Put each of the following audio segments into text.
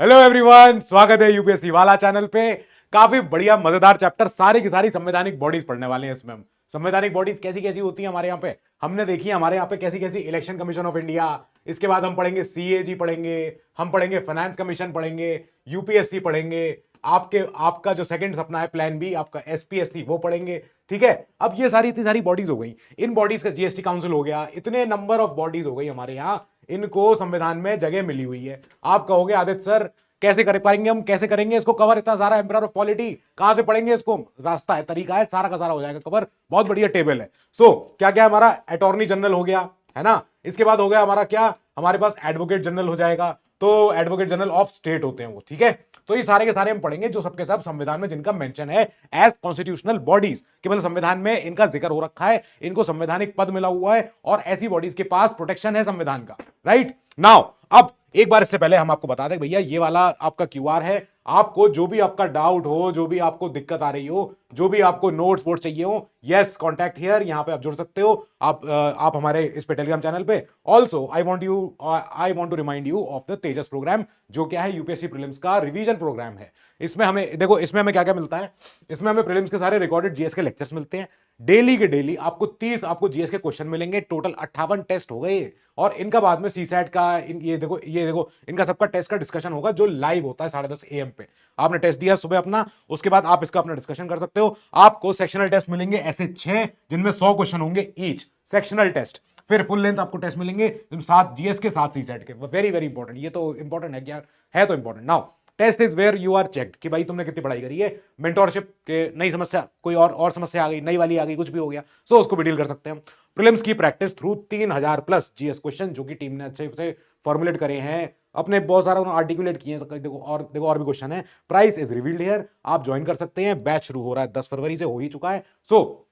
Hello everyone, स्वागत है UPSC वाला चैनल पे। काफी बढ़िया मजेदार चैप्टर, सारी की सारी संवैधानिक बॉडीज पढ़ने वाले हैं इसमें हम। संवैधानिक बॉडीज कैसी कैसी होती है हमारे यहाँ पे, हमने देखी है हमारे यहाँ पे कैसी कैसी। इलेक्शन कमीशन ऑफ इंडिया, इसके बाद हम पढ़ेंगे सीएजी पढ़ेंगे, हम पढ़ेंगे फाइनेंस कमीशन पढ़ेंगे, यूपीएससी पढ़ेंगे, आपके आपका जो सेकंड सपना है प्लान बी, आपका एसपीएससी वो पढ़ेंगे। ठीक है, अब ये सारी इतनी सारी बॉडीज हो गई, इन बॉडीज का जीएसटी काउंसिल हो गया, इतने नंबर ऑफ बॉडीज हो गई हमारे यहाँ, इनको संविधान में जगह मिली हुई है। आप कहोगे आदित्य सर कैसे कर पाएंगे, हम कैसे करेंगे इसको कवर, इतना सारा एम्पायर ऑफ पॉलिटी कहां से पढ़ेंगे इसको। रास्ता है, तरीका है, सारा का सारा हो जाएगा कवर, बहुत बढ़िया टेबल है। सो क्या क्या हमारा अटॉर्नी जनरल हो गया है ना, इसके बाद हो गया हमारा क्या, हमारे पास एडवोकेट जनरल हो जाएगा, तो एडवोकेट जनरल ऑफ स्टेट होते हैं वो। ठीक है, तो ये सारे के सारे हम पढ़ेंगे जो सबके सब संविधान में जिनका मेंशन है एज कॉन्स्टिट्यूशनल बॉडीज, कि मतलब संविधान में इनका जिक्र हो रखा है, इनको संवैधानिक पद मिला हुआ है और ऐसी बॉडीज के पास प्रोटेक्शन है संविधान का। राइट नाउ, अब एक बार इससे पहले हम आपको बता दें भैया, ये वाला आपका क्यूआर है, आपको जो भी आपका डाउट हो, जो भी आपको दिक्कत आ रही हो, जो भी आपको नोट्स वोट्स चाहिए हो, यस कॉन्टैक्ट हियर, यहां पे आप जुड़ सकते हो। आप हमारे इस पे टेलीग्राम चैनल पे। Also I want to remind you of the Tejas program, जो क्या है यूपीएससी प्रीलिम्स का रिवीजन प्रोग्राम है। इसमें हमें देखो, इसमें हमें क्या क्या मिलता है, इसमें हमें प्रीलिम्स के सारे रिकॉर्डेड जीएस के लेक्चर्स मिलते हैं, डेली के डेली आपको 30 आपको जीएस के क्वेश्चन मिलेंगे, टोटल 58 टेस्ट हो गए। और इनका बाद में सीसैट का ये देखो इनका सबका टेस्ट का डिस्कशन होगा जो लाइव होता है 10:30 AM पे। आपने टेस्ट दिया सुबह अपना, उसके बाद आप इसका अपना डिस्कशन कर सकते हो। आपको सेक्शनल टेस्ट मिलेंगे ऐसे 6, जिनमें 100 क्वेश्चन होंगे ईच सेक्शनल टेस्ट। फिर फुल लेंथ आपको टेस्ट मिलेंगे 7 जीएस के 7 सीसैट के। वेरी वेरी इंपॉर्टेंट, ये तो इंपॉर्टेंट है क्या, है तो important. Now test is where you are checked कि भाई तुमने कितनी पढ़ाई करी है। मेंटोरशिप के नई समस्या, कोई और समस्या आ गई, नई वाली आ गई, कुछ भी हो गया, सो उसको भी डील कर सकते हैं हम। प्रीलिम्स की practice through 3000 plus GS question जो कि टीम ने अच्छे से फॉर्मुलेट करे हैं, अपने बहुत सारा उन्होंने आर्टिकुलेट किए हैं। देखो और भी क्वेश्चन है। प्राइस इज रिवील्ड हियर, आप ज्वाइन कर सकते हैं। बैच शुरू हो रहा है 10 फरवरी से, हो ही चुका है। सो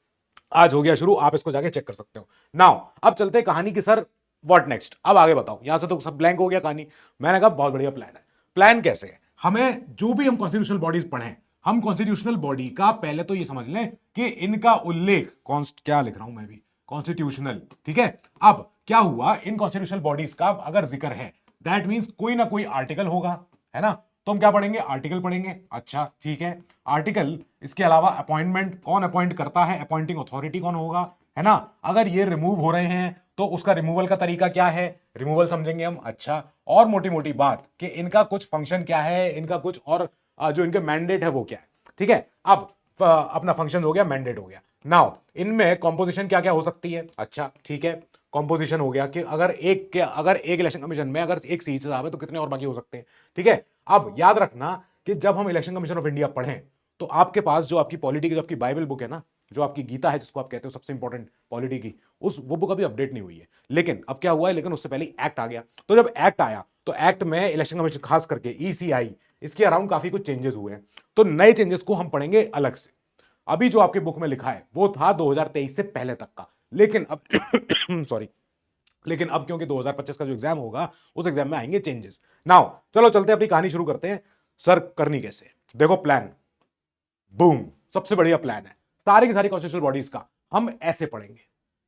आज हो गया शुरू, आप इसको जाके चेक कर सकते हो। नाउ अब चलते हैं कहानी की सर, व्हाट नेक्स्ट, अब आगे बताओ। यहां से तो सब ब्लैंक हो गया कहानी। मैंने कहा बहुत बढ़िया प्लान है। प्लान कैसे है, हमें जो भी हम कॉन्स्टिट्यूशनल बॉडीज पढ़ें, हम कॉन्स्टिट्यूशनल बॉडी का पहले तो ये समझ लें कि इनका उल्लेख क्या लिख रहा हूं मैं भी, कॉन्स्टिट्यूशनल। ठीक है, अब क्या हुआ, इन कॉन्स्टिट्यूशनल बॉडीज का अगर जिक्र है, दैट मीन्स कोई ना कोई आर्टिकल होगा, है ना। तो हम क्या पढ़ेंगे, आर्टिकल पढ़ेंगे। अच्छा ठीक है, आर्टिकल, इसके अलावा अपॉइंटमेंट, कौन अपॉइंट करता है, अपॉइंटिंग अथॉरिटी कौन होगा, है ना। अगर ये रिमूव हो रहे हैं तो उसका रिमूवल का तरीका क्या है, रिमूवल समझेंगे हम। अच्छा, और मोटी मोटी बात कि इनका कुछ फंक्शन क्या है, इनका कुछ और जो इनके मैंडेट है वो क्या है। ठीक है, अब अपना फंक्शन हो गया, मैंडेट हो गया। नाउ इनमें कॉम्पोजिशन क्या क्या हो सकती है। अच्छा ठीक है, कॉम्पोजिशन हो गया कि अगर एक इलेक्शन कमीशन में अगर एक सीट साहब है तो कितने और बाकी हो सकते हैं। ठीक है, अब याद रखना कि जब हम इलेक्शन कमीशन ऑफ इंडिया पढ़ें तो आपके पास जो आपकी पॉलिटी की जो आपकी बाइबल बुक है ना, जो आपकी गीता है जिसको आप कहते हो सबसे इंपॉर्टेंट पॉलिटी की, वो बुक अभी अपडेट नहीं हुई है। लेकिन अब क्या हुआ है, लेकिन उससे पहले एक्ट आ गया। तो जब एक्ट आया तो एक्ट में इलेक्शन कमीशन खास करके ईसीआई, इसके अराउंड काफी कुछ चेंजेस हुए हैं। तो नए चेंजेस को हम पढ़ेंगे अलग से। अभी जो आपकी बुक में लिखा है वो था 2023 से पहले तक का, लेकिन अब सॉरी, लेकिन अब क्योंकि 2025 का जो एग्जाम होगा उस एग्जाम में आएंगे चेंजेस। नाउ चलो चलते हैं, अपनी कहानी शुरू करते हैं। सर करनी कैसे, देखो प्लान, बूम, सबसे बढ़िया प्लान है। सारी की सारी कॉन्स्टिट्यूशनल बॉडीज का हम ऐसे पढ़ेंगे।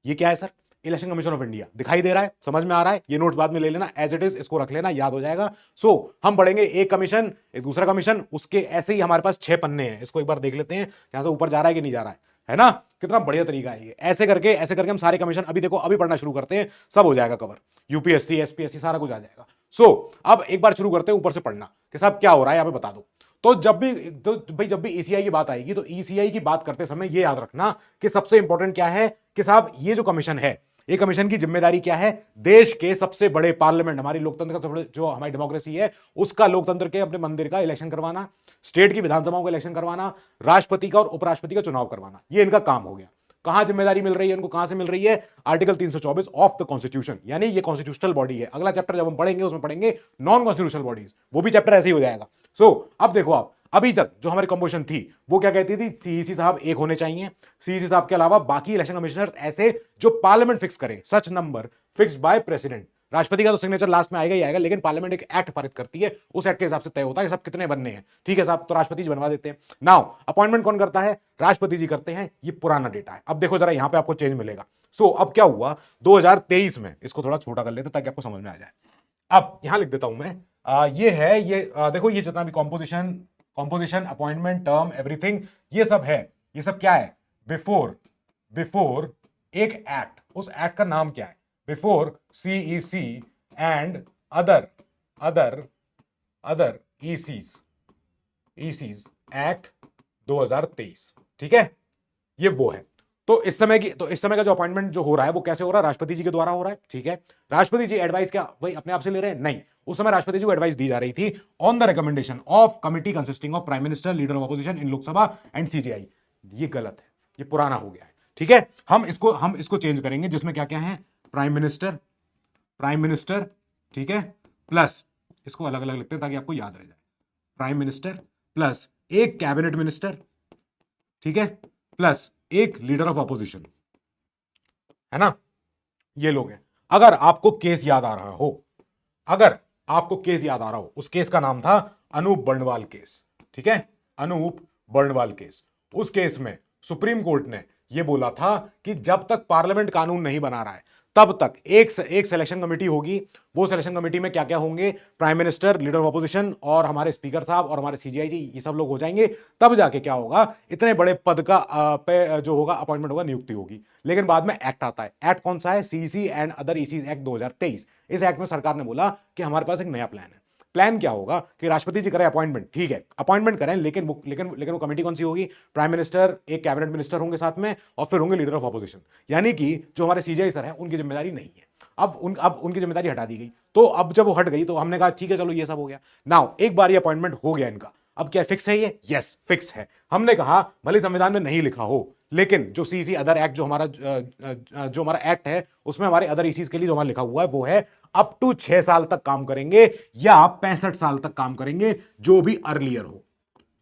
ये क्या है sir, election commission of India, दिखाई दे रहा है, समझ में आ रहा है, ये नोट्स बाद में ले लेना एज इट इज, इसको रख लेना, याद हो जाएगा। सो हम पढ़ेंगे एक कमीशन, एक दूसरा कमीशन, उसके ऐसे ही हमारे पास 6 पन्ने हैं। इसको एक बार देख लेते हैं यहां से ऊपर जा रहा है कि नहीं जा रहा है ना। कितना बढ़िया तरीका है ये, ऐसे करके हम सारे कमीशन अभी देखो अभी पढ़ना शुरू करते हैं, सब हो जाएगा कवर, यूपीएससी एसपीएससी सारा कुछ आ जाएगा। सो अब एक बार शुरू करते हैं ऊपर से पढ़ना कि साहब क्या हो रहा है यहाँ पे बता दो। तो जब भी ईसीआई की बात आएगी तो ईसीआई की बात करते समय ये याद रखना कि सबसे इंपॉर्टेंट क्या है कि साहब ये जो कमीशन है, ये कमीशन की जिम्मेदारी क्या है, देश के सबसे बड़े पार्लियामेंट, हमारी लोकतंत्र का सबसे बड़े जो हमारी डेमोक्रेसी है उसका, लोकतंत्र के अपने मंदिर का इलेक्शन करवाना, स्टेट की विधानसभाओं का इलेक्शन करवाना, राष्ट्रपति का और उपराष्ट्रपति का चुनाव करवाना, ये इनका काम हो गया। कहां जिम्मेदारी मिल रही है इनको, कहां से मिल रही है, आर्टिकल 324 ऑफ द कॉन्स्टिट्यूशन, यानी ये कॉन्स्टिट्यूशनल बॉडी है। अगला चैप्टर जब हम पढ़ेंगे उसमें पढ़ेंगे नॉन कॉन्स्टिट्यूशनल बॉडीज, वो भी चैप्टर ऐसे ही हो जाएगा। सो अब देखो आप, अभी तक जो हमारी कंपोजिशन थी वो क्या कहती थी, सीईसी साहब एक होने चाहिए, सीईसी साहब के अलावा बाकी इलेक्शन कमिश्नर्स ऐसे जो पार्लियामेंट फिक्स करे, सच नंबर फिक्स्ड बाय प्रेसिडेंट। राष्ट्रपति का तो सिग्नेचर लास्ट में आएगा ही आएगा, लेकिन पार्लियामेंट एक एक्ट पारित करती है, उस एक्ट के हिसाब से तय होता है सब कितने बनने हैं। ठीक है साहब, तो राष्ट्रपति जी बनवा देते हैं। नाउ अपॉइंटमेंट कौन करता है, राष्ट्रपति जी करते हैं, ये पुराना डेटा है। अब देखो जरा यहां पे आपको चेंज मिलेगा। सो अब क्या हुआ 2023 में, इसको थोड़ा छोटा कर लेते ताकि आपको समझ में आ जाए। अब यहां लिख देता हूं मैं, ये है, ये देखो ये जितना भी composition composition appointment term everything ये सब है, ये सब क्या है, बिफोर बिफोर एक एक्ट, उस एक्ट का नाम क्या है, before CEC and other other other ECs ECs act 2023, ठीक है, ये वो है। तो इस समय का जो अपॉइंटमेंट जो हो रहा है वो कैसे हो रहा है, राष्ट्रपति जी के द्वारा हो रहा है, ठीक है। राष्ट्रपति जी एडवाइस क्या वही अपने आप से ले रहे हैं, नहीं, उस समय राष्ट्रपति जी को एडवाइस दी जा रही थी on the recommendation of committee consisting of prime minister, leader of opposition in Lok Sabha and CGI. ये गलत है, ये पुराना हो गया है, ठीक है। हम इसको चेंज करेंगे जिसमें क्या क्या है, प्राइम मिनिस्टर, ठीक है, प्लस इसको अलग अलग लिखते हैं ताकि आपको याद रह जाए, प्राइम मिनिस्टर प्लस एक कैबिनेट मिनिस्टर, ठीक है, प्लस एक लीडर ऑफ अपोजिशन, है ना, ये लोग हैं। अगर आपको केस याद आ रहा हो, अगर आपको केस याद आ रहा हो, उस केस का नाम था अनूप बर्णवाल केस, ठीक है, अनूप बर्णवाल केस। उस केस में सुप्रीम कोर्ट ने यह बोला था कि जब तक पार्लियामेंट कानून नहीं बना रहा है तब तक एक सिलेक्शन कमेटी होगी, वो सिलेक्शन कमेटी में क्या क्या होंगे, prime minister, leader of opposition और हमारे स्पीकर साहब और हमारे सीजीआई जी, ये सब लोग हो जाएंगे, तब जाके क्या होगा, इतने बड़े पद का पे जो होगा अपॉइंटमेंट होगा, नियुक्ति होगी। लेकिन बाद में एक्ट आता है, एक्ट कौन सा है, सीईसी एंड अदर ईसीज एक्ट 2023। इस एक्ट में सरकार ने बोला कि हमारे पास एक नया प्लान है। प्लान क्या होगा कि राष्ट्रपति जी करें अपॉइंटमेंट, ठीक है, अपॉइंटमेंट करें, लेकिन वो कमेटी कौन सी होगी, प्राइम मिनिस्टर, एक कैबिनेट मिनिस्टर होंगे साथ में, और फिर होंगे लीडर ऑफ अपोजिशन। यानी कि जो हमारे सीजीआई सर हैं उनकी जिम्मेदारी नहीं है, अब उनकी जिम्मेदारी हटा दी गई। तो अब जब वो हट गई तो हमने कहा ठीक है चलो ये सब हो गया। नाउ एक बार ये अपॉइंटमेंट हो गया इनका, अब क्या फिक्स है ये, यस फिक्स है। हमने कहा भले संविधान में नहीं लिखा हो, लेकिन जो सीसी अदर एक्ट जो हमारा एक्ट है उसमें हमारे अदर इश्यूज के लिए जो हमारा लिखा हुआ है वो है अप टू 6 साल तक काम करेंगे या 65 साल तक काम करेंगे, जो भी अर्लियर हो,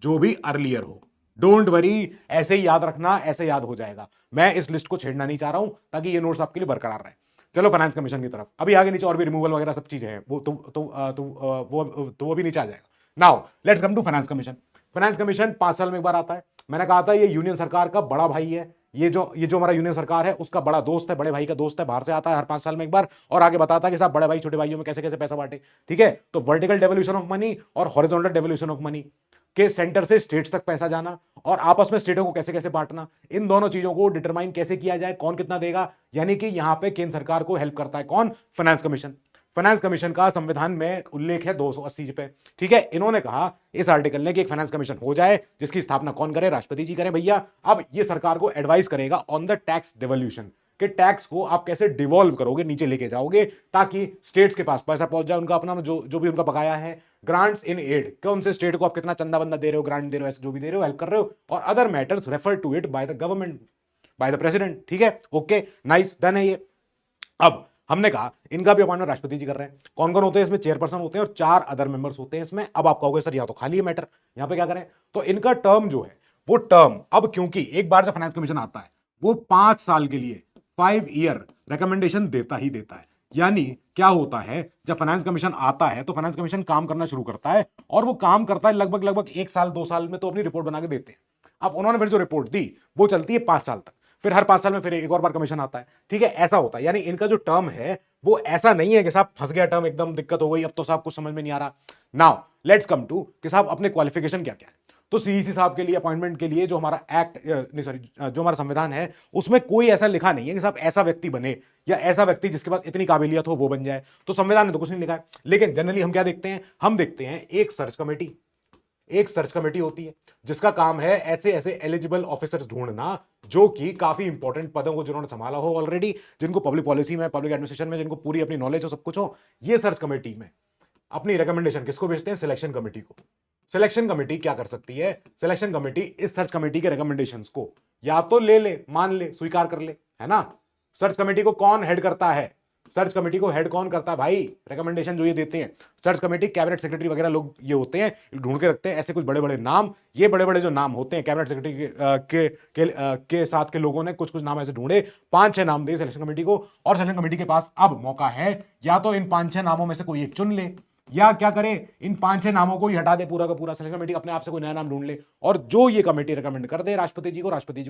जो भी अर्लियर हो। डोंट वरी, ऐसे ही याद रखना, ऐसे याद हो जाएगा। मैं इस लिस्ट को छेड़ना नहीं चाह रहा हूं ताकि ये नोट्स आपके लिए बरकरार रहे। चलो फाइनेंस कमीशन की तरफ, अभी आगे नीचे और भी रिमूवल वगैरह सब चीजें हैं, वो भी नीचे आ जाएगा। Now let's come to finance commission. Finance commission 5 साल में एक बार आता है। मैंने कहा था ये यूनियन सरकार का बड़ा भाई है, ये जो हमारा यूनियन सरकार है उसका बड़ा दोस्त है, बड़े भाई का दोस्त है, बाहर से आता है हर 5 साल में एक बार और आगे बताता है कि साहब बड़े भाई छोटे भाइयों में कैसे कैसे पैसा बांटे, ठीक है। तो वर्टिकल डेवल्यूशन ऑफ मनी और हॉरिजॉन्टल डेवल्यूशन ऑफ मनी के सेंटर से स्टेट्स तक पैसा जाना और आपस में स्टेटों को कैसे कैसे बांटना, इन दोनों चीजों को डिटरमाइन कैसे किया जाए, कौन कितना देगा, यानी कि यहां पे केंद्र सरकार को हेल्प करता है कौन, फाइनेंस कमीशन। फाइनेंस कमीशन का संविधान में उल्लेख है 280 पे, ठीक है। इन्होंने कहा इस आर्टिकल ने कि एक फाइनेंस कमीशन हो जाए जिसकी स्थापना कौन करे, राष्ट्रपति जी करें भैया। अब ये सरकार को एडवाइस करेगा ऑन द टैक्स डिवोल्यूशन, कि टैक्स को आप कैसे डिवॉल्व करोगे, नीचे लेके जाओगे ताकि स्टेट्स के पास पैसा पहुंच जाए, उनका अपना जो भी उनका बकाया है। ग्रांट्स इन एड, कौन से स्टेट को आप कितना चंदा बंदा दे रहे हो, ग्रांट दे रहे हो, ऐसे जो भी दे रहे हो, हेल्प कर रहे हो, और other matters refer to it by the government, by the president, ठीक है, ओके नाइस, डन है ये। अब हमने कहा इनका भी अपॉइंटमेंट राष्ट्रपति जी कर रहे हैं। कौन कौन होते हैं इसमें, चेयरपर्सन होते हैं और 4 अदर मेंबर्स होते हैं इसमें। अब आप कहोगे सर या तो खाली है मैटर, यहां पे क्या करें, तो इनका टर्म जो है वो टर्म, अब क्योंकि एक बार जब फाइनेंस कमीशन आता है वो 5 साल के लिए 5 ईयर रिकमेंडेशन देता ही देता है। यानी क्या होता है, जब फाइनेंस कमीशन आता है तो फाइनेंस कमीशन काम करना शुरू करता है और वो काम करता है लगभग 1 साल 2 साल में तो अपनी रिपोर्ट बना के देते हैं। अब उन्होंने फिर जो रिपोर्ट दी वो चलती है 5 साल तक, फिर हर 5 साल में फिर एक और बार कमीशन आता है, ठीक है, ऐसा होता है। यानी इनका जो टर्म है वो ऐसा नहीं है कि साहब फंस गया टर्म, एकदम दिक्कत हो गई, अब तो साहब कुछ समझ में नहीं आ रहा। नाउ लेट्स कम टू कि साहब अपने क्वालिफिकेशन क्या क्या है। तो सीईसी साहब के लिए अपॉइंटमेंट के लिए जो हमारा एक्ट नहीं सॉरी जो हमारा संविधान है उसमें कोई ऐसा लिखा नहीं है कि साहब ऐसा व्यक्ति बने या ऐसा व्यक्ति जिसके पास इतनी काबिलियत हो वो बन जाए, तो संविधान में तो कुछ नहीं लिखा है। लेकिन जनरली हम क्या देखते हैं, हम देखते हैं एक सर्च कमेटी होती है जिसका काम है ऐसे ऐसे एलिजिबल ऑफिसर्स ढूंढना जो कि काफी इंपॉर्टेंट पदों को जिन्होंने संभाला हो ऑलरेडी, जिनको पब्लिक पॉलिसी में, पब्लिक एडमिनिस्ट्रेशन में, जिनको पूरी अपनी नॉलेज हो, सब कुछ हो। ये सर्च कमेटी में अपनी रिकमेंडेशन किसको भेजते हैं, सिलेक्शन कमेटी को। सिलेक्शन कमेटी क्या कर सकती है, सिलेक्शन कमेटी इस सर्च कमेटी के रिकमेंडेशंस को या तो ले, मान ले, स्वीकार कर ले, है ना। सर्च कमेटी को कौन हेड करता है, सर्च कमेटी को हेड कौन करता है भाई, रिकमेंडेशन जो ये देते हैं सर्च कमेटी, कैबिनेट सेक्रेटरी वगैरह लोग ये होते हैं, ढूंढ के रखते हैं ऐसे कुछ बड़े बड़े नाम। ये बड़े बड़े जो नाम होते हैं कैबिनेट सेक्रेटरी के साथ के लोगों ने कुछ कुछ नाम ऐसे ढूंढे, 5-6 नाम दिए सिलेक्शन कमेटी को, और सिलेक्शन कमेटी के पास अब मौका है या तो इन 5-6 नामों में से कोई एक चुन ले या क्या करे, इन 5-6 नामों को ही हटा दे पूरा का पूरा, सिलेक्शन कमेटी अपने आप से कोई नया नाम ढूंढ ले, और जो ये कमेटी रिकमेंड कर दे राष्ट्रपति जी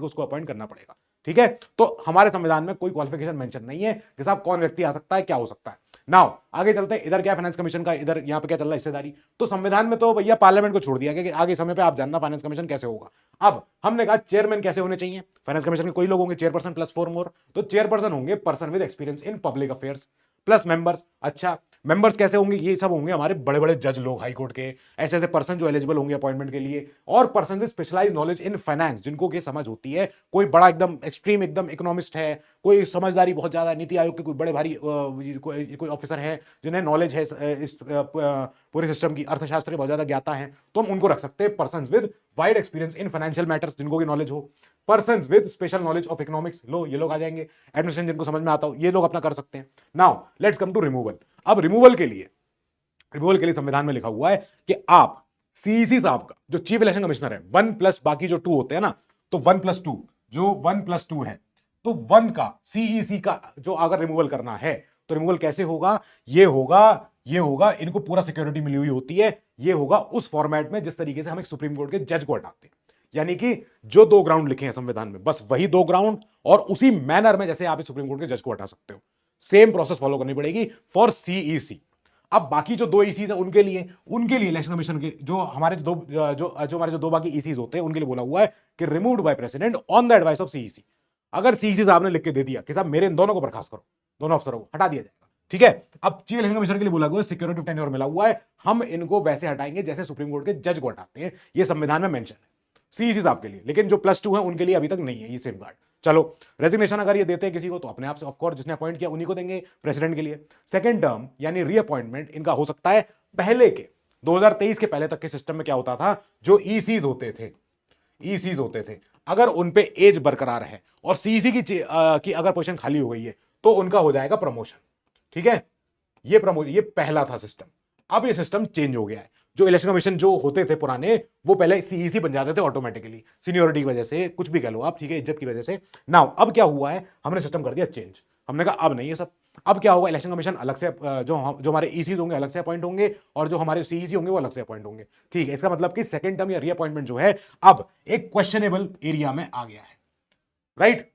को उसको अपॉइंट करना पड़ेगा, ठीक है। तो हमारे संविधान में कोई क्वालिफिकेशन मेंशन नहीं है कि साहब कौन व्यक्ति आ सकता है, क्या हो सकता है। नाउ आगे चलते हैं, इधर क्या फाइनेंस कमीशन का, इधर यहाँ पे क्या चल रहा है, हिस्सेदारी। तो संविधान में तो भैया पार्लियामेंट को छोड़ दिया गया कि आगे समय पे आप जानना फाइनेंस कमीशन कैसे होगा। अब हमने कहा चेयरमैन कैसे होने चाहिए फाइनेंस कमीशन के, कोई लोग होंगे चेयरपर्सन प्लस 4 मोर, तो चेयरपर्सन होंगे person with experience in public affairs plus members. अच्छा मेंबर्स कैसे होंगे, ये सब होंगे हमारे बड़े बड़े जज लोग हाई कोर्ट के, ऐसे ऐसे पर्सन जो एलिजिबल होंगे अपॉइंटमेंट के लिए, और person with specialise knowledge in finance, जिनको की समझ होती है, कोई बड़ा एकदम एक्सट्रीम एकदम इकोनॉमिस्ट है, कोई समझदारी बहुत ज्यादा, नीति आयोग के कोई बड़े भारी कोई ऑफिसर है जिन्हें नॉलेज है इस पूरे सिस्टम की, अर्थशास्त्र के बहुत ज्यादा ज्ञाता है, तो हम उनको रख सकते हैं person with wide experience in financial matters, जिनको की नॉलेज हो, person with special knowledge of economics, लो ये लोग आ जाएंगे, एडमिनिस्ट्रेशन जिनको समझ में आता हो ये लोग अपना कर सकते हैं। Now let's come to removal. अब रिमूवल के लिए संविधान में लिखा हुआ है कि आप सीईसी साहब का जो चीफ इलेक्शन कमिश्नर है, 1 प्लस बाकी जो 2 होते हैं ना, तो 1+2 जो 1+2 है, तो 1 का सीईसी का जो अगर रिमूवल करना है तो रिमूवल कैसे होगा, ये होगा इनको पूरा सिक्योरिटी मिली हुई होती है, ये होगा उस फॉर्मेट में जिस तरीके से हम एक सुप्रीम कोर्ट के जज को हटाते हैं, यानी कि जो 2 ग्राउंड लिखे हैं संविधान में बस वही 2 ग्राउंड, और उसी मैनर में जैसे आप इस सुप्रीम कोर्ट के जज को हटा सकते हो, सेम प्रोसेस फॉलो करनी पड़ेगी फॉर सीईसी। अब बाकी जो 2 ईसीज है उनके लिए इलेक्शन कमीशन के जो हमारे जो 2 बाकी ईसीज होते हैं उनके लिए बोला हुआ है कि removed by president on the advice of CEC. अगर सीईसी साहब ने लिख के दे दिया कि साहब मेरे इन दोनों को बर्खास्त करो, दोनों अफसरों को हटा दिया जाएगा, ठीक है। अब चीफ इलेक्शन कमीशन के लिए बोला गया सिक्योरिटी ऑफ टेन्योर मिला हुआ है, हम इनको वैसे हटाएंगे जैसे सुप्रीम कोर्ट के जज को हटाते हैं, ये संविधान में मेंशन है सीईसी साहब के लिए, लेकिन जो +2 है उनके लिए अभी तक नहीं है ये सेफ गार्ड। चलो रेजिग्नेशन अगर ये देते हैं किसी को तो अपने आप से ऑफकोर्स जिसने अपॉइंट किया उन्हीं को देंगे प्रेसिडेंट के लिए। सेकंड टर्म यानी रीअपॉइंटमेंट इनका हो सकता है पहले के 2023 के पहले तक के सिस्टम में क्या होता था, जो ईसीज होते थे अगर उन पे एज बरकरार है और सीईसी की अगर पोजीशन खाली हो गई है तो उनका हो जाएगा प्रमोशन, ठीक है। ये पहला था सिस्टम, अब ये सिस्टम चेंज हो गया है। जो इलेक्शन कमीशन जो होते थे पुराने वो पहले सीईसी बन जाते थे ऑटोमेटिकली, सीनियोरिटी की वजह से, कुछ भी कह लो आप, ठीक है, इज्जत की वजह से। नाउ अब क्या हुआ है, हमने सिस्टम कर दिया चेंज, हमने कहा अब नहीं है सब, अब क्या होगा, इलेक्शन कमीशन अलग से जो हमारे ईसीज होंगे अलग से अपॉइंट होंगे और जो हमारे सीईसी होंगे वो अलग से अपॉइंट होंगे, ठीक है। इसका मतलब कि सेकंड टर्म या रीअपॉइंटमेंट जो है अब एक क्वेश्चनेबल एरिया में आ गया है, राइट।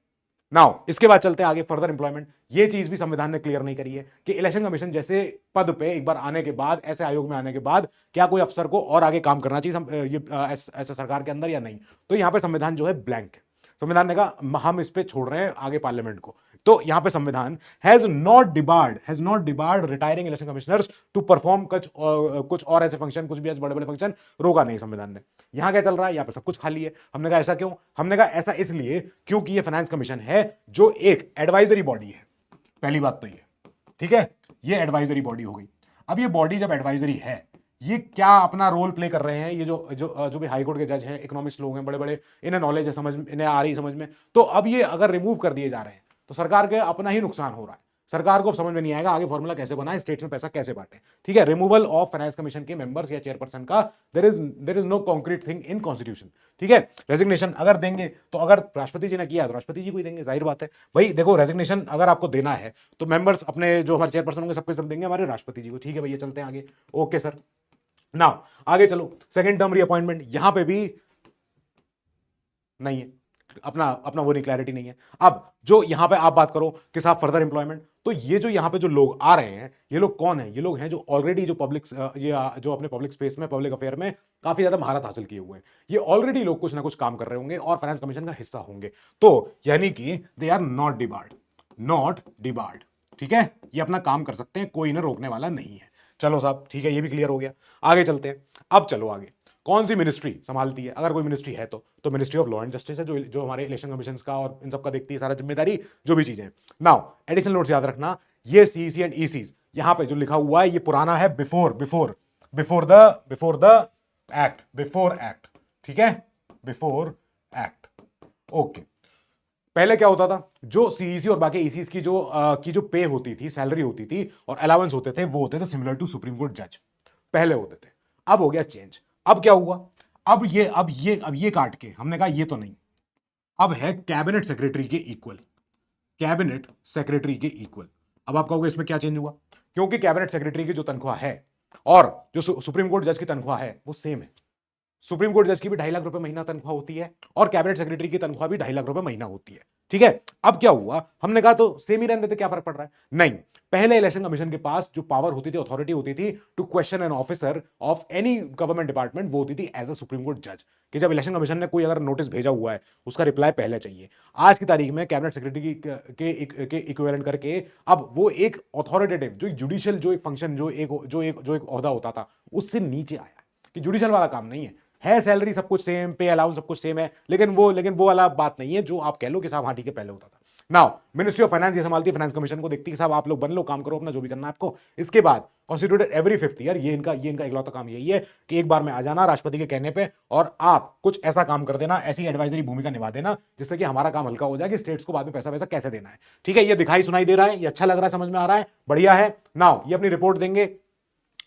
नाउ इसके बाद चलते हैं आगे, फर्दर इंप्लॉयमेंट। ये चीज भी संविधान ने क्लियर नहीं करी है कि इलेक्शन कमीशन जैसे पद पे एक बार आने के बाद, ऐसे आयोग में आने के बाद क्या कोई अफसर को और आगे काम करना चाहिए ऐसे सरकार के अंदर या नहीं। तो यहां पे संविधान जो है ब्लैंक है, संविधान ने कहा हम इस पे छोड़ रहे हैं आगे पार्लियामेंट को। तो यहां पे संविधान has not debarred retiring election commissioners to perform कुछ और ऐसे फंक्शन, कुछ भी ऐसे बड़े बड़े फंक्शन रोका नहीं संविधान ने। यहां क्या चल रहा है, यहां पे सब कुछ खाली है। हमने कहा ऐसा क्यों, हमने कहा ऐसा इसलिए क्योंकि ये फाइनेंस कमीशन है जो एक एडवाइजरी बॉडी है, पहली बात तो ये, ठीक है, ये एडवाइजरी बॉडी हो गई। अब ये बॉडी जब एडवाइजरी है, ये क्या अपना रोल प्ले कर रहे हैं, ये जो भी हाई कोर्ट के जज हैं, इकोनॉमिस्ट लोग हैं बड़े बड़े, इन्हें नॉलेज है, समझ इन्हें आ रही समझ में, तो अब ये अगर रिमूव कर दिए जा रहे हैं तो सरकार के अपना ही नुकसान हो रहा है, सरकार को अब समझ में नहीं आएगा आगे फॉर्मूला कैसे बनाए, स्टेट्स में पैसा कैसे बांटे, ठीक है। रिमूवल ऑफ फाइनेंस कमीशन के मेंबर्स या चेयरपर्सन का there is no concrete thing in constitution, ठीक है। रेजिग्नेशन अगर देंगे तो अगर राष्ट्रपति जी ने किया तो राष्ट्रपति जी को ही देंगे, जाहिर बात है भाई। देखो रेजिग्नेशन अगर आपको देना है तो मेंबर्स अपने जो हमारे चेयरपर्सन होंगे सबको देंगे हमारे राष्ट्रपति जी को, ठीक है भैया, चलते हैं आगे। ओके सर, नाउ आगे चलो, सेकंड टर्म रीअपॉइंटमेंट, यहां पे भी नहीं है, अपना वो नहीं, क्लैरिटी नहीं है। अब जो यहां पे आप बात करो कि साहब फर्दर एम्प्लॉयमेंट, तो ये जो यहां पे जो लोग आ रहे हैं ये लोग कौन है, ये लोग हैं जो ऑलरेडी जो पब्लिक जो अपने पब्लिक स्पेस में, पब्लिक अफेयर में काफी ज्यादा महारत हासिल किए हुए हैं, ये ऑलरेडी लोग कुछ ना कुछ काम कर रहे होंगे और फाइनेंस कमीशन का हिस्सा होंगे, तो यानी कि दे आर नॉट डिबार्ड, ठीक है, ये अपना काम कर सकते हैं, कोई इन्हें रोकने वाला नहीं है। चलो साहब ठीक है, ये भी क्लियर हो गया, आगे चलते हैं। अब चलो आगे, कौन सी मिनिस्ट्री संभालती है, अगर कोई मिनिस्ट्री है तो ministry of law and justice है, जो हमारे इलेक्शन कमीशन का और इन सब का देखती है सारा जिम्मेदारी, जो भी चीजें। नाउ एडिशनल नोट्स याद रखना, ये सीईसी एंड ईसीज यहां पे जो लिखा हुआ है ये पुराना है, बिफोर एक्ट, ठीक है, बिफोर एक्ट, ओके। पहले क्या होता था, जो सीईसी और बाकी ईसीज की जो पे होती थी, सैलरी होती थी और अलाउंस होते थे, वो होते थे सिमिलर टू सुप्रीम कोर्ट जज, पहले होते थे। अब हो गया चेंज, अब क्या हुआ, अब ये काट के हमने कहा ये तो नहीं, अब है कैबिनेट सेक्रेटरी के इक्वल, कैबिनेट सेक्रेटरी के इक्वल। अब आप कहोगे इसमें क्या चेंज हुआ, क्योंकि कैबिनेट सेक्रेटरी की जो तनख्वाह है और जो सुप्रीम कोर्ट जज की तनख्वाह है वो सेम है। सुप्रीम कोर्ट जज की भी 2.5 लाख रुपए महीना तनख्वाह होती है और कैबिनेट सेक्रेटरी की तनख्वाह भी 2.5 लाख रुपए महीना होती है, ठीक है, अब क्या हुआ, हमने कहा तो सेम ही रहने देते, क्या फर्क पड़ रहा है? नहीं, पहले इलेक्शन कमीशन के पास जो पावर होती थी, अथॉरिटी होती थी to question an officer of any government department, वो होती थी एज अ सुप्रीम कोर्ट जज, कि जब इलेक्शन कमीशन ने कोई अगर नोटिस भेजा हुआ है उसका रिप्लाई पहले चाहिए। आज की तारीख में कैबिनेट सेक्रेटरी के इक्विवेलेंट करके अब वो एक अथॉरिटेटिव जो जुडिशियल जो एक फंक्शन जो एक ओहदा होता था उससे नीचे आया, कि जुडिशियल वाला काम नहीं है सैलरी सब कुछ सेम, पे अलाउंस सब कुछ सेम है, लेकिन वो वाला बात नहीं है जो आप कह लो कि साहब हाँ ठीक है पहले होता था। नाउ मिनिस्ट्री ऑफ फाइनेंस ये संभालती है, फाइनेंस कमीशन को देखती है कि साहब आप लोग बन लो, काम करो अपना जो भी करना है आपको। इसके बाद कॉन्स्टिट्यूटेड एवरी 5th ईयर, ये इनका इकलौता काम यही है कि एक बार में आ जाना राष्ट्रपति के कहने पे और आप कुछ ऐसा काम कर देना, ऐसी एडवाइजरी भूमिका निभा देना जिससे कि हमारा काम हल्का हो जाए कि स्टेट्स को बाद में पैसा वैसा कैसे देना है। ठीक है, ये दिखाई सुनाई दे रहा है, ये अच्छा लग रहा है, समझ में आ रहा है, बढ़िया है। नाउ ये अपनी रिपोर्ट देंगे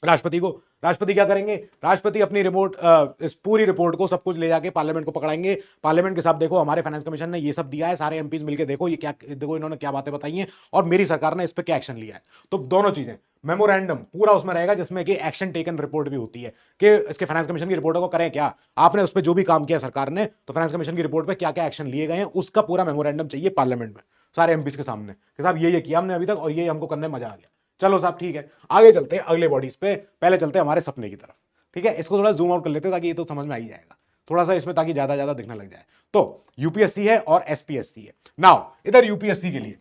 राष्ट्रपति को, राष्ट्रपति क्या करेंगे, राष्ट्रपति अपनी रिपोर्ट इस पूरी रिपोर्ट को सब कुछ ले जाके पार्लियामेंट को पकड़ाएंगे, पार्लियामेंट के साथ देखो हमारे फाइनेंस कमीशन ने ये सब दिया है, सारे एमपीज मिलकर देखो ये क्या, देखो इन्होंने क्या बातें बताई हैं और मेरी सरकार ने इस पे क्या एक्शन लिया है। तो दोनों चीजें, मेमोरेंडम पूरा उसमें रहेगा जिसमें कि एक्शन टेकन रिपोर्ट भी होती है कि इसके फाइनेंस कमीशन की रिपोर्ट को करें क्या, आपने उस पर जो भी काम किया सरकार ने, तो फाइनेंस कमीशन की रिपोर्ट पे क्या क्या एक्शन लिए गए हैं उसका पूरा मेमोरेंडम चाहिए पार्लियामेंट में सारे एमपीज के सामने कि साहब ये किया हमने अभी तक और ये हमको करने में मजा आ गया। चलो साहब ठीक है, आगे चलते हैं अगले बॉडीज पे, पहले चलते हैं हमारे सपने की तरफ। ठीक है, इसको थोड़ा जूम आउट कर लेते हैं ताकि ये तो समझ में आ ही जाएगा थोड़ा सा इसमें, ताकि ज्यादा ज्यादा दिखने लग जाए। तो यूपीएससी है और एसपीएससी है। नाउ इधर यूपीएससी के लिए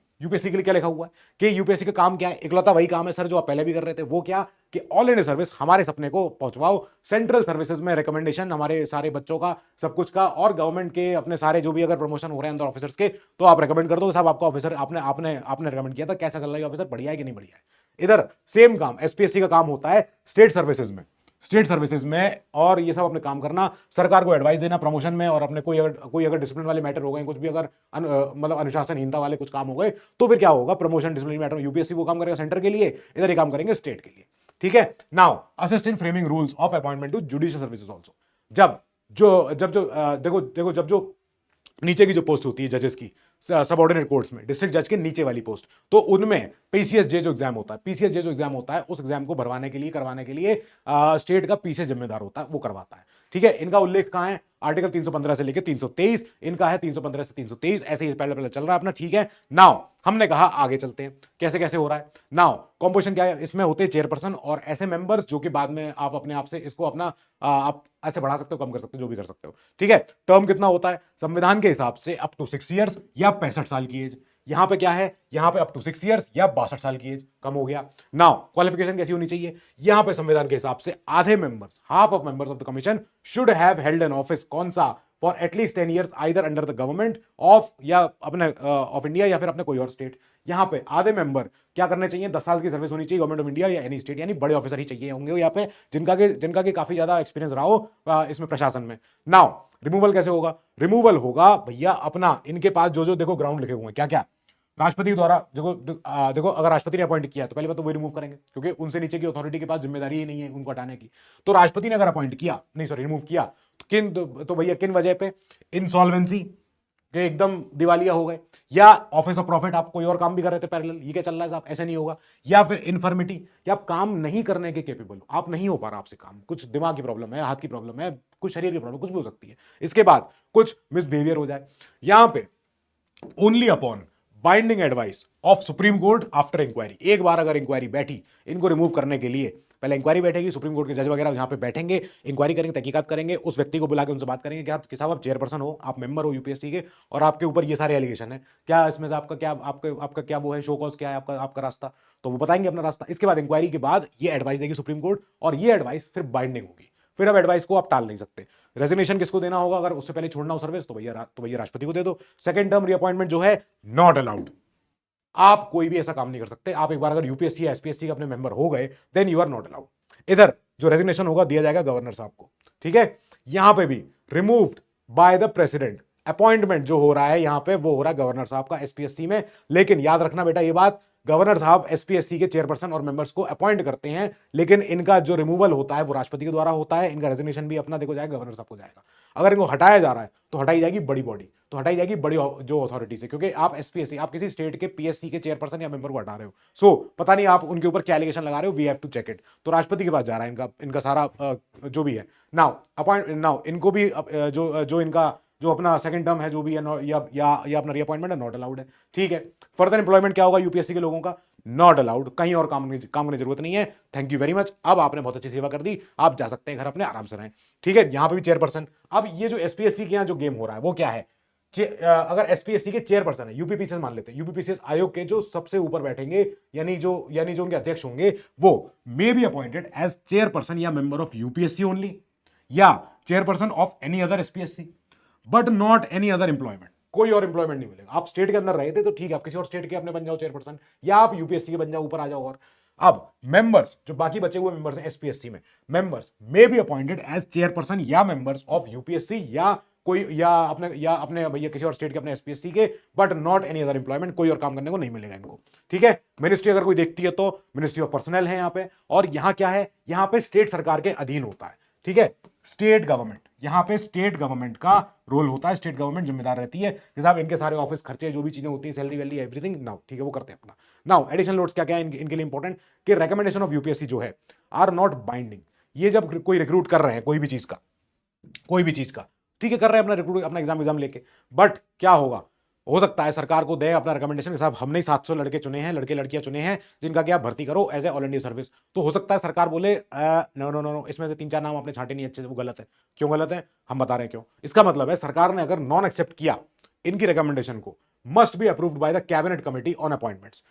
क्या लिखा हुआ है कि यूपीएससी का काम क्या है, इकलौता वही काम है सर जो आप पहले भी कर रहे थे, वो क्या कि ऑल इंडिया सर्विस, हमारे सपने को पहुंचवाओ सेंट्रल सर्विसेज में, रिकमेंडेशन हमारे सारे बच्चों का सब कुछ का, और गवर्नमेंट के अपने सारे जो भी अगर प्रमोशन हो रहे हैं अंदर ऑफिसर्स के, तो आप रिकमेंड कर दो साहब आपका ऑफिसर आपने आपने आपने रिकमेंड किया था, कैसा चल रहा है ऑफिसर, बढ़िया है कि नहीं बढ़िया है। इधर सेम काम एसपीएससी का काम होता है स्टेट सर्विसेज में और ये सब अपने काम करना, सरकार को एडवाइस देना प्रमोशन में, और अपने कोई अगर डिसिप्लिन वाले मैटर हो गए, कुछ भी अगर मतलब अनुशासनहीनता वाले कुछ काम हो गए, तो फिर क्या होगा, प्रमोशन डिसिप्लिन मैटर में यूपीएससी वो काम करेगा सेंटर के लिए, इधर ये काम करेंगे स्टेट के लिए। ठीक है, now assist in framing rules of appointment to judicial services also. जब जो नीचे की जो पोस्ट होती है जजेस की सबऑर्डिनेट कोर्ट्स में, डिस्ट्रिक्ट जज के नीचे वाली पोस्ट, तो उनमें पीसीएसजे जो एग्जाम होता है उस एग्जाम को भरवाने के लिए करवाने के लिए स्टेट का पीसीएस जिम्मेदार होता है, वो करवाता है। ठीक है, इनका उल्लेख कहां है, आर्टिकल 315 से लेकर 323, इनका है 315 से 323, ऐसे ही पहले चल रहा है अपना। ठीक है, नाउ हमने कहा आगे चलते हैं कैसे कैसे हो रहा है। नाउ कॉम्पोजिशन क्या है, इसमें होते हैं चेयरपर्सन और ऐसे मेंबर्स जो कि बाद में आप अपने आप से इसको अपना आप ऐसे बढ़ा सकते हो, कम कर सकते हो, जो भी कर सकते हो। ठीक है, टर्म कितना होता है संविधान के हिसाब से, अप टू 6 ईयर्स या 65 साल की एज। यहां पे क्या है, यहां पे अप टू 6 ईयर्स या 62 साल की एज, कम हो गया। नाउ क्वालिफिकेशन कैसी होनी चाहिए, यहां पे संविधान के हिसाब से आधे members, half of members of the commission should have held an office, कौन सा, for at least 10 years either under the government of या अपने ऑफ इंडिया या फिर अपने कोई और स्टेट। यहां पे आधे मेंबर क्या करने चाहिए, 10 साल की सर्विस होनी चाहिए गवर्नमेंट ऑफ इंडिया या एनी स्टेट, यानी बड़े ऑफिसर ही चाहिए होंगे यहाँ पे जिनका काफी ज्यादा एक्सपीरियंस रहा हो इसमें प्रशासन में। नाउ रिमूवल कैसे होगा, रिमूवल होगा भैया अपना, इनके पास जो जो देखो ग्राउंड लिखे हुए हैं क्या क्या, राष्ट्रपति द्वारा देखो अगर राष्ट्रपति ने अपॉइंट किया तो पहली बात तो वही रिमूव करेंगे क्योंकि उनसे नीचे की अथॉरिटी के पास जिम्मेदारी ही नहीं है उनको हटाने की। तो राष्ट्रपति ने अगर अपॉइंट किया, नहीं सॉरी रिमूव किया, तो भैया किन वजह पे, इंसॉल्वेंसी के एकदम दिवालिया हो गए, या ऑफिस ऑफ प्रॉफिट, आप कोई और काम भी कर रहे थे पैरेलल, ये क्या चल रहा है साहब, ऐसे नहीं होगा, या फिर इन्फर्मिटी, कि आप काम नहीं करने के केपेबल हो, आप नहीं हो पा रहा आपसे काम, कुछ दिमाग की प्रॉब्लम है, हाथ की प्रॉब्लम है, कुछ शरीर की प्रॉब्लम, कुछ भी हो सकती है। इसके बाद कुछ मिसबिहेवियर हो जाए, यहां पे only upon binding advice of supreme court after inquiry, एक बार अगर इंक्वायरी बैठी इनको रिमूव करने के लिए, पहले इंक्वायरी बैठेगी, सुप्रीम कोर्ट के जज वगैरह यहां पे बैठेंगे, इंक्वायरी करेंगे, तहकीकात करेंगे, उस व्यक्ति को बुला के उनसे बात करेंगे कि साहब आप चेयरपर्सन हो, आप मेंबर हो यूपीएससी के और आपके ऊपर ये सारे एलिगेशन है, क्या इसमें से आपका क्या वो है, शो कॉज क्या है आपका रास्ता, तो वो बताएंगे अपना रास्ता। इसके बाद इंक्वायरी के बाद ये एडवाइस देगी सुप्रीम कोर्ट और ये एडवाइस फिर बाइंडिंग होगी, फिर अब एडवाइस को आप टाल नहीं सकते। रेजिग्नेशन किसको देना होगा, अगर उससे पहले छोड़ना हो सर्विस तो भैया राष्ट्रपति को दे दो। सेकंड टर्म रीअपॉइंटमेंट जो है नॉट अलाउड, आप कोई भी ऐसा काम नहीं कर सकते, आप एक बार अगर यूपीएससी या एसपीएससी के अपने मेंबर हो गए then you are not allowed. इधर जो रेजिग्नेशन होगा दिया जाएगा गवर्नर साहब को। ठीक है, यहां पे भी removed by the president, appointment जो हो रहा है यहां पे वो हो रहा है गवर्नर साहब का एसपीएससी में, लेकिन याद रखना बेटा ये बात, गवर्नर साहब एसपीएससी के चेयरपर्सन और मेंबर्स को अपॉइंट करते हैं, लेकिन इनका जो रिमूवल होता है वो राष्ट्रपति के द्वारा होता है, इनका रेजिग्नेशन भी अपना देखो जाएगा गवर्नर साहब को जाएगा। अगर इनको हटाया जा रहा है तो हटाई जाएगी बड़ी बॉडी, तो हटाई जाएगी बड़ी जो अथॉरिटी से, क्योंकि आप एसपीएससी, आप किसी स्टेट के पीएससी के चेयरपर्सन या मेंबर को हटा रहे हो, सो पता नहीं आप उनके ऊपर क्या एलिगेशन लगा रहे हो, we have to check it, तो राष्ट्रपति के पास जा रहा है इनका सारा जो भी है। नाउ इनको भी जो इनका जो अपना सेकंड टर्म है जो भी है या अपना रीअपॉइंटमेंट है, नॉट अलाउड है। ठीक है, फर्दर एम्प्लॉयमेंट क्या होगा यूपीएससी के लोगों का, नॉट अलाउड, कहीं और काम करने की जरूरत नहीं है। थैंक यू वेरी मच, अब आपने बहुत अच्छी सेवा कर दी, आप जा सकते हैं घर अपने आराम से रहें। ठीक है, यहां पे भी चेयरपर्सन। अब ये जो एसपीएससी के यहाँ जो गेम हो रहा है वो क्या है, अगर एसपीएससी के चेयरपर्सन है, यूपीपीसीएस मान लेते हैं, यूपीपीसीएस आयोग के जो सबसे ऊपर बैठेंगे, यानी जो उनके अध्यक्ष होंगे, वो may be appointed as chairperson या मेंबर ऑफ यूपीएससी ओनली, या chairperson of any other SPSC, but not any other employment. कोई और एम्प्लॉयमेंट नहीं मिलेगा। आप स्टेट के अंदर रहे थे तो ठीक है, आप किसी और स्टेट के अपने बन जाओ चेयरपर्सन, या आप यूपीएससी के बन जाओ, ऊपर आ जाओ। और अब मेंबर्स, जो बाकी बचे हुए मेंबर्स हैं एसपीएससी में, members may be appointed as chairperson या मेंबर्स ऑफ यूपीएससी, या अपने भैया किसी और स्टेट के अपने एसपीएससी के, but not any other employment, कोई और काम करने को नहीं मिलेगा इनको। ठीक है, मिनिस्ट्री अगर कोई देखती है तो मिनिस्ट्री ऑफ पर्सनल है यहाँ पे, और यहाँ क्या है, यहाँ पे स्टेट सरकार के अधीन होता है। ठीक है, स्टेट गवर्नमेंट, यहाँ पे स्टेट गवर्नमेंट का रोल होता है, स्टेट गवर्नमेंट जिम्मेदार रहती है कि साहब इनके सारे ऑफिस खर्चे जो भी चीजें होती है, सैलरी वैलरी एवरीथिंग, नाउ ठीक है वो करते हैं अपना। नाउ एडिशनल नोट्स क्या क्या है इनके लिए इंपॉर्टेंट, कि रिकमेंडेशन ऑफ यूपीएससी जो है आर नॉट बाइंडिंग। ये जब कोई रिक्रूट कर रहे हैं कोई भी चीज का, ठीक है, कर रहे हैं अपना रिक्रूट, अपना एग्जाम लेके, बट क्या होगा, हो सकता है सरकार को दे अपना रिकमेंडेशन के साहब हमने ही 700 लड़के चुने हैं, लड़के लड़कियां चुने हैं, जिनका क्या भर्ती करो as a all India service. तो हो सकता है सरकार बोले नो नो नो नो, इसमें से 3-4 नाम आपने छांटे नहीं अच्छे से, वो गलत है। क्यों गलत है, हम बता रहे हैं क्यों। इसका मतलब है सरकार ने अगर नॉन एक्सेप्ट किया इनकी रिकमेंडेशन को, must be approved by the cabinet committee on appointments.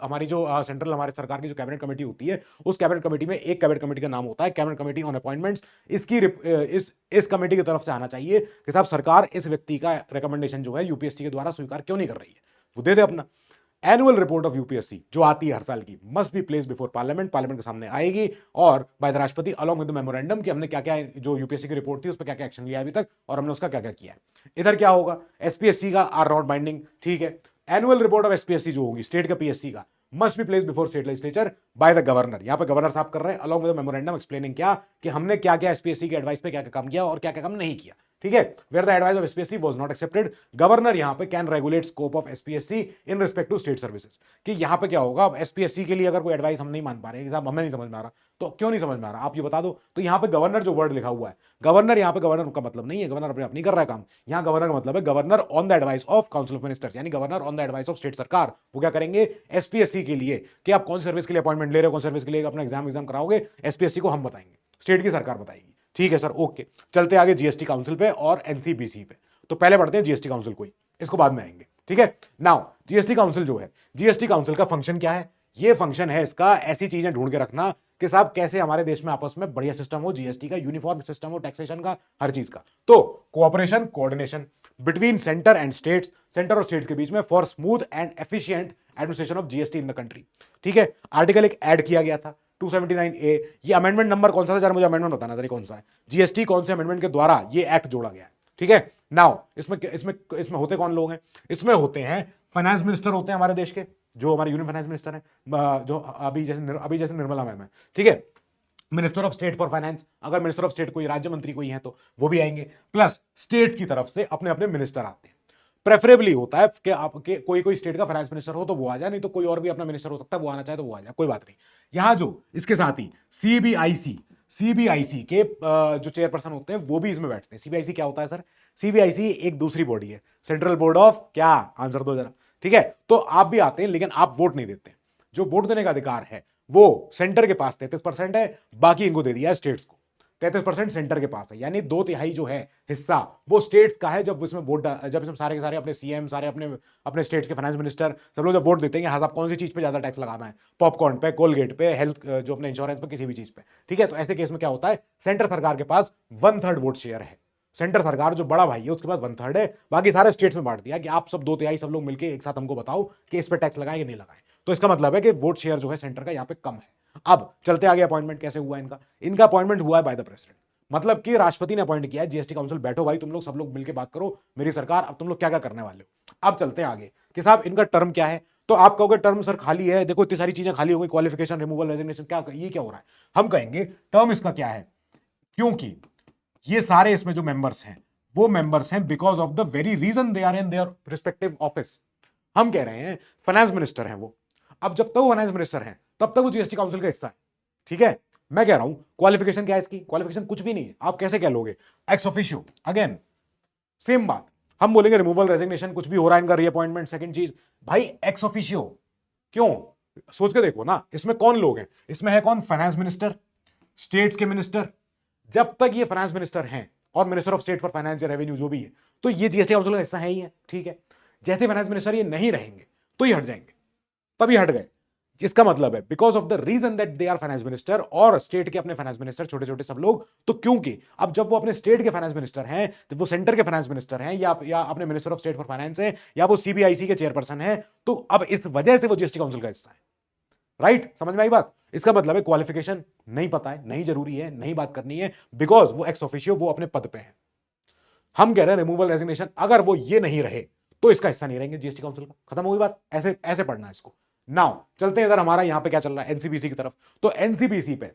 हमारी जो सेंट्रल हमारे सरकार की जो कैबिनेट कमेटी होती है, उस कैबिनेट कमेटी में एक कैबिनेट कमेटी का नाम होता है कैबिनेट कमेटी ऑन अपॉइंटमेंट्स। इस कमेटी की तरफ से आना चाहिए कि साहब सरकार इस व्यक्ति का रिकमेंडेशन जो है यूपीएससी के द्वारा स्वीकार क्यों नहीं कर रही है, वो दे दे अपना। एनुअल रिपोर्ट ऑफ यूपीएससी जो आती है हर साल की, must be place before parliament, parliament के सामने आएगी और बाय द राष्ट्रपति अलॉन्ग विद मेमोरेंडम कि हमने क्या क्या जो यूपीएससी की रिपोर्ट थी उस पर क्या क्या एक्शन लिया अभी तक और हमने उसका क्या क्या किया है। इधर क्या होगा, एसपीएससी का आर नॉट बाइंडिंग। ठीक है, एनुअल रिपोर्ट ऑफ एसपीएससी जो होगी स्टेट का पीएससी का, must be place before state legislature by the governor. यहां पे गवर्नर साहब कर रहे हैं अलॉन्ग विद मेमोरेंडम एक्सप्लेनिंग क्या, कि हमने क्या क्या एसपीएससी के एडवाइस पे क्या क्या काम किया और क्या क्या काम नहीं किया। ठीक है, where the advice of SPSC was not accepted, governor यहां पे can regulate scope of SPSC in respect to state services. कि यहां पे क्या होगा, एसपीएससी के लिए अगर कोई एडवाइस हम नहीं मान पा रहे हैं, साहब हमें नहीं समझ में आ रहा, तो क्यों नहीं समझ में आ रहा आप ये बता दो, तो यहां पे गवर्नर जो वर्ड लिखा हुआ है, गवर्नर यहां पे गवर्नर का मतलब नहीं है गवर्नर अपने आप नहीं कर रहा है काम, यहां गवर्नर का मतलब है governor on the advice of council of ministers, यानी governor on the advice of state सरकार। वो क्या करेंगे एसपीएससी के लिए, कि आप कौन सर्विस के लिए अपॉइंटमेंट ले रहे हो, कौन सर्विस के लिए अपना एग्जाम कराओगे, एसपीएससी को हम बताएंगे, स्टेट की सरकार बताएगी। ठीक है सर, ओके। चलते आगे जीएसटी काउंसिल पे और एनसीबीसी पे। तो पहले पढ़ते हैं जीएसटी काउंसिल कोई, इसको बाद में आएंगे। ठीक है, नाउ जीएसटी काउंसिल जो है, जीएसटी काउंसिल का फंक्शन क्या है, ये फंक्शन है इसका ऐसी चीजें ढूंढ के रखना कि साहब कैसे हमारे देश में आपस में बढ़िया सिस्टम हो, जीएसटी का यूनिफॉर्म सिस्टम हो, टैक्सेशन का, हर चीज का। तो cooperation coordination between centre and states, centre और स्टेट्स के बीच में, for smooth and efficient administration of GST in the country. ठीक है, आर्टिकल एक ऐड किया गया था 279A। ये अमेंडमेंट नंबर कौन सा था, जरा मुझे अमेंडमेंट बताना जरा कौन सा है, जीएसटी कौन से अमेंडमेंट के द्वारा ये एक्ट जोड़ा गया है। ठीक है, नाउ इसमें इसमें इसमें होते कौन लोग हैं, इसमें होते हैं फाइनेंस मिनिस्टर होते हैं हमारे देश के, जो हमारे यूनियन फाइनेंस मिनिस्टर हैं, जो अभी जैसे निर्मला मैम है। ठीक है, minister of state for finance, अगर मिनिस्टर ऑफ स्टेट कोई राज्य मंत्री कोई है तो वो भी आएंगे, प्लस स्टेट की तरफ से अपने अपने मिनिस्टर आते हैं। प्रेफरेबली होता है कि आपके कोई स्टेट का फाइनेंस मिनिस्टर हो तो वो आ जाए, नहीं तो कोई और भी अपना मिनिस्टर हो सकता है, वो आना चाहे तो वो आ जाए, कोई बात नहीं। यहां जो इसके साथ ही सीबीआईसी के जो चेयरपर्सन होते हैं वो भी इसमें बैठते हैं। सीबीआईसी क्या होता है सर, सीबीआईसी एक दूसरी बॉडी है, सेंट्रल बोर्ड ऑफ क्या, आंसर दो जरा। ठीक है, तो आप भी आते हैं लेकिन आप वोट नहीं देते, जो वोट देने का अधिकार है वो सेंटर के पास 33% है, बाकी इनको दे दिया है स्टेट्स को। 33% सेंटर के पास है, यानी 2/3 जो है हिस्सा वो स्टेट्स का है। जब इसमें जब इसमें सारे के सारे अपने सीएम, सारे अपने अपने स्टेट्स के फाइनेंस मिनिस्टर सब लोग जब वोट देते हैं, हाँ साहब कौन सी चीज पे ज्यादा टैक्स लगाना है, पॉपकॉर्न पे, कोलगेट पे, हेल्थ जो अपने इंश्योरेंस पे, किसी भी चीज पे। ठीक है, तो ऐसे केस में क्या होता है, सेंटर सरकार के पास 1/3 वोट शेयर है। सेंटर सरकार जो बड़ा भाई है उसके पास 1/3 है, बाकी सारे स्टेट्स में बांट दिया कि आप सब 2/3 सब लोग मिलकर एक साथ हमको बताओ कि इस पर टैक्स लगाए या नहीं लगाए। तो इसका मतलब है कि वोट शेयर जो है सेंटर का यहाँ पे कम है। अब चलते आगे, अपॉइंटमेंट कैसे हुआ इनका अपॉइंटमेंट हुआ है बाय द प्रेसिडेंट, मतलब कि राष्ट्रपति ने अपॉइंट किया है। जीएसटी काउंसिल बैठो भाई, तुम लोग सब लोग मिलकर बात करो, मेरी सरकार, अब तुम लोग क्या क्या करने वाले हो। अब चलते हैं आगे कि साहब इनका टर्म क्या है। तो आप कहोगे टर्म सर खाली है, देखो इतनी सारी चीजें खाली हो गई, क्वालिफिकेशन, रिमूवल, रेजिग्नेशन, क्या ये क्या हो रहा है। हम कहेंगे टर्म इसका क्या है, क्योंकि ये सारे इसमें जो मेंबर्स हैं वो मेंबर्स हैं because of the very reason they are in their respective office. हम कह रहे हैं फाइनेंस मिनिस्टर हैं वो, अब जब तक वो फाइनेंस मिनिस्टर हैं तब तक वो जीएसटी काउंसिल का हिस्सा है। ठीक है, मैं कह रहा हूं क्वालिफिकेशन क्या है इसकी, क्वालिफिकेशन कुछ भी नहीं है, आप कैसे कह लोगे एक्स ऑफिशियो, अगेन सेम बात, हम बोलेंगे रिमूवल रेजिग्नेशन कुछ भी हो रहा है इनका रीअपॉइंटमेंट, सेकंड चीज भाई एक्स ऑफिशियो क्यों, सोच के देखो ना, इसमें कौन लोग हैं, इसमें है कौन, फाइनेंस मिनिस्टर, स्टेट्स के मिनिस्टर, जब तक ये फाइनेंस मिनिस्टर हैं और minister of state for finance या रेवेन्यू जो भी है, तो ये जीएसटी काउंसिल का हिस्सा है ही है, ठीक है। जैसे फाइनेंस मिनिस्टर ये नहीं रहेंगे तो ये हट जाएंगे, तभी हट गए, इसका मतलब है because of the reason that they are finance minister और स्टेट के अपने फाइनेंस मिनिस्टर छोटे छोटे सब लोग, तो क्योंकि अब जब वो अपने स्टेट के फाइनेंस मिनिस्टर हैं, जब वो सेंटर के फाइनेंस मिनिस्टर हैं या अपने minister of state for finance है या वो सीबीआईसी के चेयरपर्सन है, तो अब इस वजह से वो जीएसटी काउंसिल का हिस्सा है, राइट, समझ में आई बात। इसका मतलब है क्वालिफिकेशन नहीं पता है, नहीं जरूरी है, नहीं बात करनी है, बिकॉज वो एक्स ऑफिशियो वो अपने पद पे है। हम कह रहे हैं रिमूवल रेजिग्नेशन, अगर वो ये नहीं रहे तो इसका हिस्सा नहीं रहेंगे जीएसटी काउंसिल का, खत्म हो गई बात, ऐसे ऐसे पढ़ना है इसको। नाउ चलते हैं इधर, हमारा यहां पे क्या चल रहा है एनसीबीसी की तरफ, तो एनसीबीसी पे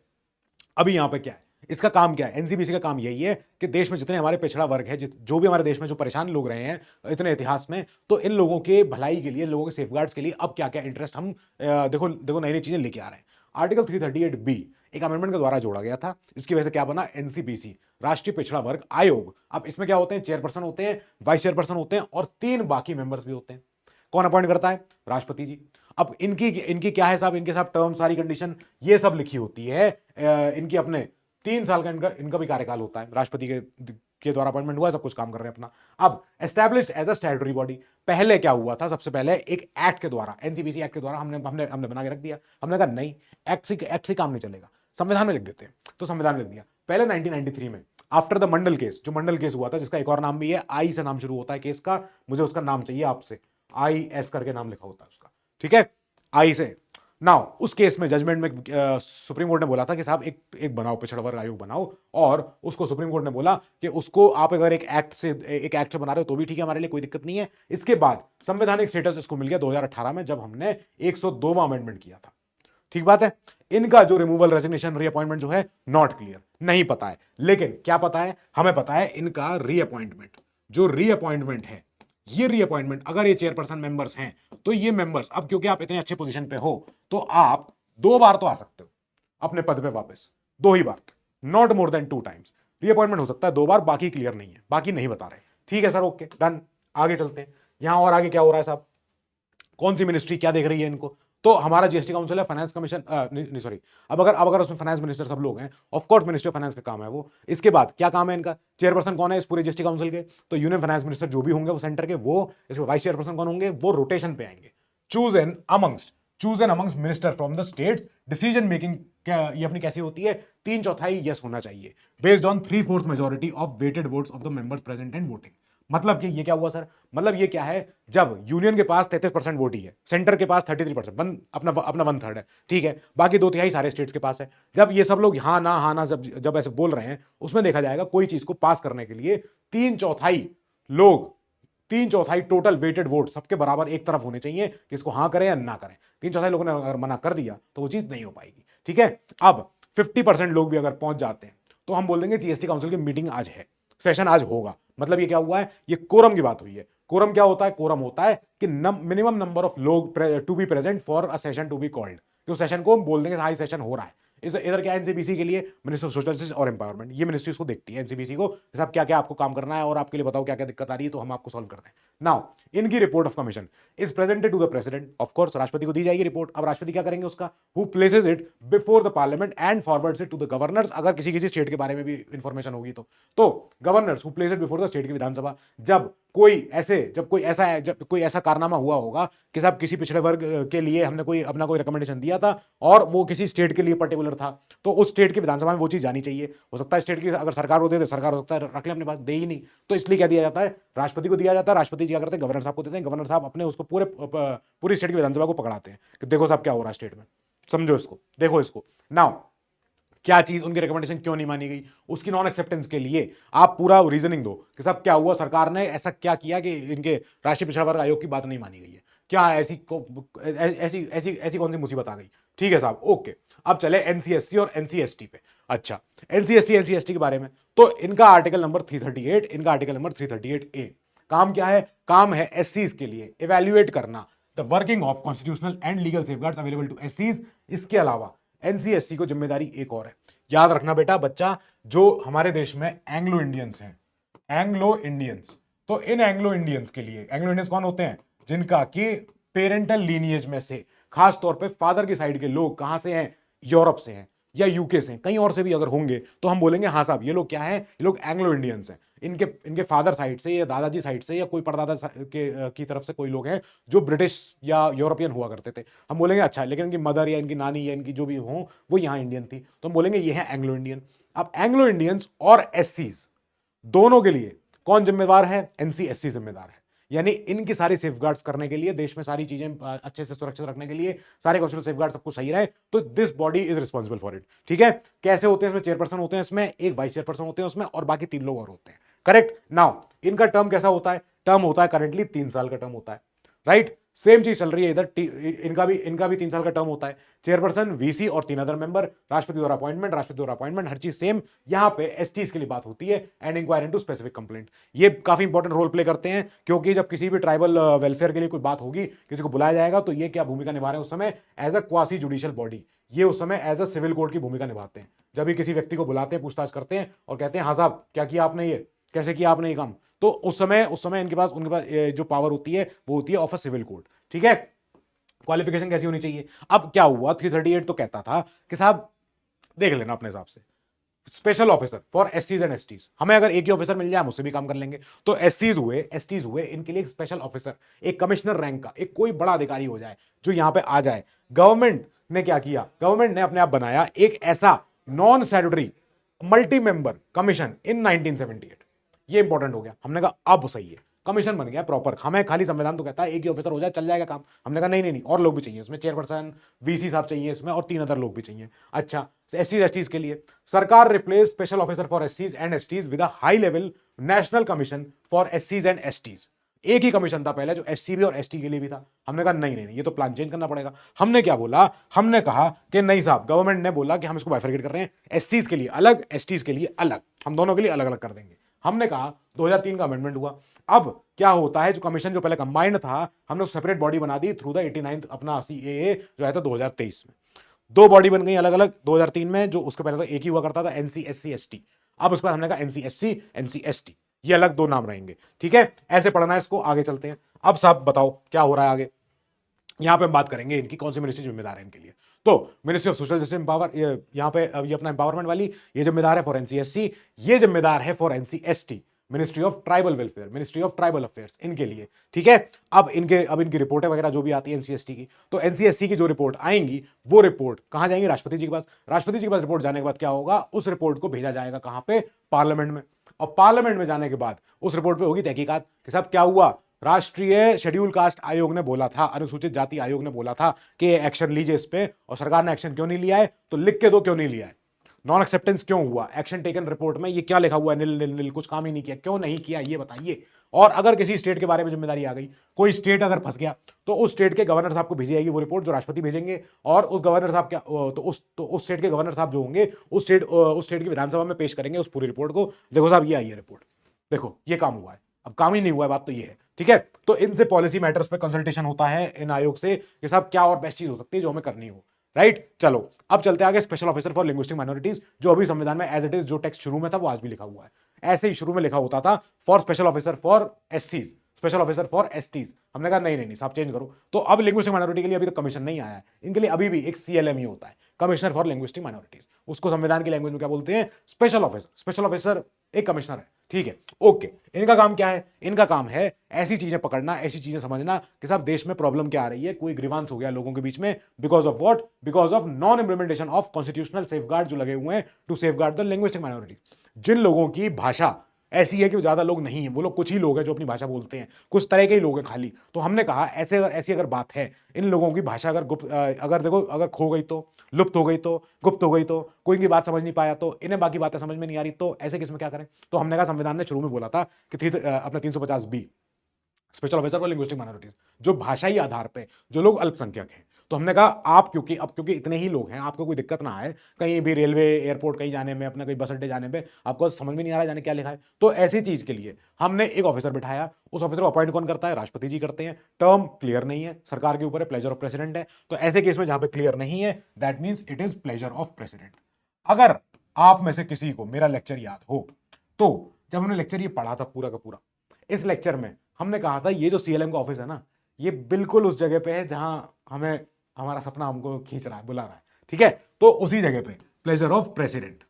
अभी यहां पे क्या है, इसका काम क्या है, एनसीबीसी का काम यही है कि देश में जितने हमारे पिछड़ा वर्ग है, जो भी हमारे देश में जो परेशान लोग रहे हैं इतने इतिहास में, तो इन लोगों के भलाई के लिए, लोगों के सेफगार्ड्स के लिए अब क्या क्या इंटरेस्ट हम देखो देखो नई नई चीजें लेके आ रहे हैं। आर्टिकल 338 बी एक अमेंडमेंट के द्वारा जोड़ा गया था, इसकी वजह से क्या बना, एनसीबीसी, राष्ट्रीय पिछड़ा वर्ग आयोग। अब इसमें क्या होते हैं, चेयरपर्सन होते हैं, वाइस चेयरपर्सन होते हैं और 3 बाकी मेंबर्स भी होते हैं। कौन अपॉइंट करता है, राष्ट्रपति जी। अब इनकी इनकी क्या है साहब, इनके साथ टर्म, सारी कंडीशन ये सब लिखी होती है, इनकी अपने 3 साल का इनका भी कार्यकाल होता है, राष्ट्रपति के द्वारा अपॉइंटमेंट हुआ, सब कुछ काम कर रहे हैं अपना। अब established as a statutory body, पहले क्या हुआ था, सबसे पहले एक एक्ट के द्वारा, एनसीबीसी एक्ट के द्वारा हमने हमने हमने बना के रख दिया, हमने कहा नहीं, एक्ट से काम नहीं चलेगा, संविधान में लिख देते हैं, तो संविधान में लिख दिया। पहले 1993 में आफ्टर द मंडल केस, जो मंडल केस हुआ था, जिसका एक और नाम भी है, आई से नाम शुरू होता है केस का, मुझे उसका नाम चाहिए आपसे, आई एस करके नाम लिखा होता है उसका, ठीक है, आई से। नाउ उस केस में जजमेंट में सुप्रीम कोर्ट ने बोला था कि साहब एक बनाओ, पिछड़ा वर्ग आयोग बनाओ, और उसको सुप्रीम कोर्ट ने बोला कि उसको आप अगर एक एक्ट से बना रहे हो तो भी ठीक है, हमारे लिए कोई दिक्कत नहीं है। इसके बाद संवैधानिक स्टेटस इसको मिल गया 2018 में, जब हमने 102वां अमेंडमेंट किया था, ठीक बात है। इनका जो रिमूवल रेजिग्नेशन रीअपॉइंटमेंट जो है नॉट क्लियर, नहीं पता है, लेकिन क्या पता है, हमें पता है इनका रीअपॉइंटमेंट, जो रीअपॉइंटमेंट है, ये रीअपॉइंटमेंट अगर ये चेयरपर्सन मेंबर्स हैं, तो ये मेंबर्स अब क्योंकि आप इतने अच्छे पोजीशन पे हो, तो आप 2 बार तो आ सकते हो अपने पद पे वापस, 2 ही बार, not more than 2 times reappointment हो सकता है 2 बार, बाकी क्लियर नहीं है, बाकी नहीं बता रहे, ठीक है सर, ओके डन। आगे चलते हैं, यहां और आगे क्या हो रहा है साहब, कौन सी मिनिस्ट्री क्या देख रही है इनको, तो हमारा जीएसटी काउंसिल है, फाइनेंस कमीशन नहीं सॉरी, अब अगर उसमें फाइनेंस मिनिस्टर सब लोग हैं, of course ministry of finance का काम है वो। इसके बाद क्या काम है इनका, चेयरपर्सन कौन है इस पूरे जीएसटी काउंसिल के, तो यूनियन फाइनेंस मिनिस्टर जो भी होंगे वो सेंटर के, वो इसके वाइस चेयरपर्सन कौन होंगे, वो रोटेशन पे आएंगे, choose an amongst minister from the states, decision making ये अपनी कैसी होती है, 3/4 यस होना चाहिए, based on 3/4 majority of weighted votes of the members present and voting. मतलब कि ये क्या हुआ सर, मतलब ये क्या है, जब यूनियन के पास 33% वोट ही है, सेंटर के पास 33%, अपना 1/3 है, ठीक है, बाकी 2/3 सारे स्टेट्स के पास है। जब ये सब लोग हाँ ना जब ऐसे बोल रहे हैं, उसमें देखा जाएगा कोई चीज को पास करने के लिए 3/4 लोग, 3/4 टोटल वेटेड वोट सबके बराबर एक तरफ होने चाहिए कि इसको हाँ करें या ना करें। 3/4 लोगों ने अगर मना कर दिया तो वो चीज नहीं हो पाएगी, ठीक है। अब 50% लोग भी अगर पहुंच जाते हैं तो हम बोल देंगे जीएसटी काउंसिल की मीटिंग आज है, सेशन आज होगा। मतलब ये क्या हुआ है, ये कोरम की बात हुई है। कोरम क्या होता है, कोरम होता है कि मिनिमम नंबर ऑफ लोग to be present for a session to be called, तो सेशन को हम बोल देंगे हाँ सेशन हो रहा है। इधर क्या एनसीबीसी के लिए, मिनिस्टर ऑफ सोशल जस्टिस और एम्पावरमेंट, ये मिनिस्ट्री इसको देखती है एनसीबीसी को, साहब क्या क्या आपको काम करना है और आपके लिए बताओ क्या क्या दिक्कत आ रही है, तो हम आपको सॉल्व करते हैं। नाउ इनकी report of commission is presented to the president, of course राष्ट्रपति को दी जाएगी रिपोर्ट। अब राष्ट्रपति क्या करेंगे उसका, who places it before the parliament and forwards it to the governors, अगर किसी स्टेट के बारे में भी इंफॉर्मेशन होगी तो governors who plays it before the state की विधानसभा, जब कोई ऐसा कारनामा हुआ होगा कि साहब किसी पिछड़े वर्ग के लिए हमने कोई रिकमेंडेशन दिया था और वो किसी स्टेट के लिए पर्टिकुलर था, तो उस स्टेट की विधानसभा में वो चीज जानी चाहिए। हो सकता है स्टेट की अगर सरकार को दे दे, सरकार हो सकता है रख ले अपने पास, दे ही नहीं, तो इसलिए क्या दिया जाता है, राष्ट्रपति को दिया जाता है। राष्ट्रपति जी क्या करते हैं, गवर्नर साहब को देते हैं, गवर्नर साहब अपने उसको पूरी स्टेट की विधानसभा को पकड़ाते हैं कि देखो साहब क्या हो रहा है स्टेट में, समझो इसको, देखो इसको। नाउ क्या चीज उनकी रिकमेंडेशन क्यों नहीं मानी गई, उसकी नॉन एक्सेप्टेंस के लिए आप पूरा रीजनिंग दो कि साहब क्या हुआ, सरकार ने ऐसा क्या किया कि इनके राष्ट्रीय पिछड़ा वर्ग आयोग की बात नहीं मानी गई है, क्या ऐसी कौन सी मुसीबत आ गई। ठीक है साहब, ओके। अब चले एनसीएससी और एनसीएसटी पे। अच्छा, एनसीएससी एनसीएसटी के बारे में, तो इनका आर्टिकल नंबर 338, इनका आर्टिकल नंबर 338A, काम क्या है, काम है एससीज के लिए इवैल्यूएट करना the working of constitutional and legal safeguards available to एससीज। इसके अलावा एनसीएससी को जिम्मेदारी एक और है। याद रखना बेटा बच्चा, जो हमारे देश में एंग्लो इंडियंस हैं, एंग्लो इंडियंस, तो इन एंग्लो इंडियंस के लिए, एंग्लो इंडियंस कौन होते हैं? जिनका कि पेरेंटल लीनिएज में से खास तौर पे फादर की साइड के लोग कहां से हैं? यूरोप से हैं या यूके से हैं, कहीं और से भी अगर होंगे तो हम बोलेंगे हाँ साहब ये लोग क्या है, ये लोग एंग्लो इंडियंस हैं। इनके इनके फादर साइड से या दादाजी साइड से या कोई परदादा की तरफ से कोई लोग हैं जो ब्रिटिश या यूरोपियन हुआ करते थे, हम बोलेंगे अच्छा, लेकिन इनकी मदर या इनकी नानी या इनकी जो भी हो वो यहाँ इंडियन थी, तो हम बोलेंगे ये है एंग्लो इंडियन। अब एंग्लो इंडियंस और एससीज दोनों के लिए कौन जिम्मेदार है? एनसीएससी जिम्मेदार है। यानी इनकी सारी सेफगार्ड्स करने के लिए, देश में सारी चीजें अच्छे से सुरक्षित रखने के लिए, सारे कल्चरल सेफगार्ड सब कुछ सही रहे, तो this body is responsible for it. ठीक है, कैसे होते हैं इसमें? चेयरपर्सन होते हैं इसमें, एक वाइस चेयरपर्सन होते हैं उसमें, और बाकी 3 लोग और होते हैं। करेक्ट। नाउ इनका टर्म कैसा होता है? टर्म होता है करंटली 3 साल का टर्म होता है, राइट। सेम चीज चल रही है इधर, इनका भी 3 साल का टर्म होता है। चेयरपर्सन, वीसी और 3 अदर मेंबर, राष्ट्रपति द्वारा अपॉइंटमेंट, राष्ट्रपति द्वारा अपॉइंटमेंट, हर चीज सेम। यहां पे एसटीज के लिए बात होती है, and inquiry into specific complaint. ये काफी इंपॉर्टेंट रोल प्ले करते हैं, क्योंकि जब किसी भी ट्राइबल वेलफेयर के लिए कोई बात होगी, किसी को बुलाया जाएगा, तो ये क्या भूमिका निभा रहे हैं उस समय? As a quasi judicial body, ये उस समय एज अ सिविल कोर्ट की भूमिका निभाते हैं। जब भी किसी व्यक्ति को बुलाते हैं, पूछताछ करते हैं और कहते हैं हाँ साहब क्या किया आपने, ये कैसे किया आपने ये काम, तो उस समय उनके पास जो पावर होती है वो होती है ऑफ अ सिविल कोर्ट। ठीक है। क्वालिफिकेशन कैसी होनी चाहिए? अब क्या हुआ, 338 तो कहता था कि साहब देख लेना अपने हिसाब से, स्पेशल ऑफिसर फॉर एससीज एंड एसटीज, हमें अगर एक ही ऑफिसर मिल जाए हम उससे भी काम कर लेंगे। तो एसटीज हुए, इनके लिए एक स्पेशल ऑफिसर, एक कमिश्नर रैंक का, एक कोई बड़ा अधिकारी हो जाए जो यहां पे आ जाए। गवर्नमेंट ने क्या किया? गवर्नमेंट ने अपने आप बनाया एक ऐसा non statutory multi member commission इन 1978। ये इंपॉर्टेंट हो गया। हमने कहा अब सही है, कमीशन बन गया प्रॉपर। हमें खाली संविधान तो कहता है एक ही ऑफिसर हो जाए चल जाएगा काम, हमने कहा नहीं नहीं नहीं, और लोग भी चाहिए इसमें, चेयरपर्सन, वीसी साहब चाहिए इसमें, और 3 अदर लोग भी चाहिए। अच्छा, एससीज एसटीज के लिए सरकार रिप्लेस स्पेशल ऑफिसर फॉर एससीज and STs with a high level national commission for एससीज एंड एसटीज। एक ही कमीशन था पहले जो एससी भी और एसटी के लिए भी था। हमने कहा नहीं नहीं नहीं, ये तो प्लान चेंज करना पड़ेगा। हमने क्या बोला? हमने कहा कि नहीं साहब, गवर्नमेंट ने बोला कि हम इसको बाइफरकेट कर रहे हैं, एससीज के लिए अलग, एसटीज के लिए अलग, हम दोनों के लिए अलग अलग कर देंगे। हमने कहा 2003 का अमेंडमेंट हुआ। अब क्या होता है, जो कमीशन जो पहले कंबाइंड था, हमने सेपरेट बॉडी बना दी थ्रू द 89th अपना सीएए जो है तो 2023 में। 2 बॉडी बन गई अलग अलग 2003 में, जो उसके पहले तो एक ही हुआ करता था, एनसीएससी एसटी। अब उसके बाद हमने कहा एनसीएससी एनसीएसटी, ये अलग 2 नाम रहेंगे। ठीक है, ऐसे पढ़ना है इसको। आगे चलते हैं। अब साहब बताओ क्या हो रहा है आगे। यहां पे हम बात करेंगे इनकी कौन सी मिनिस्ट्री जिम्मेदार है इनके लिए। तो ministry of social justice empower, यहां पे ये अपना एम्पावरमेंट वाली, ये जिम्मेदार है फॉर एनसीएससी, ये जिम्मेदार है for ancestry, ministry of tribal welfare, ministry of tribal affairs, इनके लिए। ठीक है। अब इनकी रिपोर्टें वगैरह जो भी आती है एनसीएसटी की, तो एनसीएससी की जो रिपोर्ट आएंगी, वो रिपोर्ट कहां जाएंगी? राष्ट्रपति जी के पास। राष्ट्रपति जी के पास रिपोर्ट जाने के बाद क्या होगा? उस रिपोर्ट को भेजा जाएगा कहां पे? पार्लियामेंट में। और पार्लियामेंट में जाने के बाद उस रिपोर्ट पे होगी तहकीकात कि साहब क्या हुआ, राष्ट्रीय शेड्यूल कास्ट आयोग ने बोला था, अनुसूचित जाति आयोग ने बोला था कि एक्शन लीजिए इस पे, और सरकार ने एक्शन क्यों नहीं लिया है? तो लिख के दो क्यों नहीं लिया है, नॉन एक्सेप्टेंस क्यों हुआ, एक्शन टेकन रिपोर्ट में ये क्या लिखा हुआ है? नील नील नील, कुछ काम ही नहीं किया, क्यों नहीं किया ये बताइए। और अगर किसी स्टेट के बारे में जिम्मेदारी आ गई, कोई स्टेट अगर फंस गया, तो उस स्टेट के गवर्नर साहब को भेजी जाएगी वो रिपोर्ट, जो राष्ट्रपति भेजेंगे। और उस गवर्नर साहब क्या, तो उस स्टेट के गवर्नर साहब जो होंगे, उस स्टेट की विधानसभा में पेश करेंगे उस पूरी रिपोर्ट को। देखो साहब ये आई है रिपोर्ट, देखो ये काम हुआ है। अब काम ही नहीं हुआ है, बात तो ये है। ठीक है, तो इनसे पॉलिसी मैटर्स पे कंसल्टेशन होता है इन आयोग से कि साहब क्या और बेस्ट चीज हो सकती है जो हमें करनी हो। राइट। चलो अब चलते आगे। Special officer for linguistic minorities, जो अभी संविधान में एज इट इज जो टेक्स्ट शुरू में था वो आज भी लिखा हुआ है, ऐसे ही शुरू में लिखा होता था फॉर स्पेशल ऑफिसर फॉर एससीज, स्पेशल ऑफिसर फॉर एसटीज। हमने कहा नहीं नहीं नहीं साहब चेंज करो। तो अब लिंग्विस्टिक माइनॉरिटी के लिए अभी तक कमीशन नहीं आया है, इनके लिए अभी भी एक सीएलएम ही होता है, कमिश्नर फॉर लिंग्विस्टिक माइनॉरिटीज। उसको संविधान की लैंग्वेज में क्या बोलते हैं? Special officer. स्पेशल ऑफिसर एक कमिश्नर है। ठीक है, ओके। इनका काम क्या है? इनका काम है ऐसी चीजें पकड़ना, ऐसी चीजें समझना कि साहब देश में प्रॉब्लम क्या आ रही है, कोई ग्रीवांस हो गया लोगों के बीच में, because of what? Because of non implementation of constitutional safeguard जो लगे हुए हैं to safeguard the linguistic minorities. जिन लोगों की भाषा ऐसी है कि ज्यादा लोग नहीं है, वो लोग कुछ ही लोग हैं जो अपनी भाषा बोलते हैं, कुछ तरह के ही लोग हैं खाली। तो हमने कहा ऐसी अगर बात है, इन लोगों की भाषा अगर अगर देखो अगर खो गई तो, लुप्त हो गई तो, गुप्त हो गई तो, कोई इनकी बात समझ नहीं पाया तो, इन्हें बाकी बातें समझ में नहीं आ रही, तो ऐसे केस में क्या करें? तो हमने कहा संविधान ने शुरू में बोला था कि अपना 350 B, special officer for linguistic minorities, जो भाषाई आधार पे जो लोग अल्पसंख्यक हैं तो हमने कहा आप क्योंकि इतने ही लोग हैं, आपको कोई दिक्कत ना आए कहीं भी रेलवे एयरपोर्ट कहीं जाने में, अपना कहीं बस अड्डे जाने में आपको समझ में नहीं आ रहा जाने क्या लिखा है, तो ऐसी चीज के लिए हमने एक ऑफिसर बिठाया। उस ऑफिसर को अपॉइंट कौन करता है? राष्ट्रपति जी करते हैं। टर्म क्लियर नहीं है, सरकार के ऊपर है, प्लेजर ऑफ प्रेसिडेंट है। तो ऐसे केस में जहां पे क्लियर नहीं है, that means it is pleasure of president. अगर आप में से किसी को मेरा लेक्चर याद हो, तो जब हमने लेक्चर ये पढ़ा था पूरा का पूरा, इस लेक्चर में हमने कहा था ये जो सीएलएम का ऑफिस है ना, ये बिल्कुल उस जगह पे है जहां हमें हमारा सपना हमको खींच रहा है, बुला रहा है, ठीक है? तो उसी जगह पे प्लेजर ऑफ प्रेसिडेंट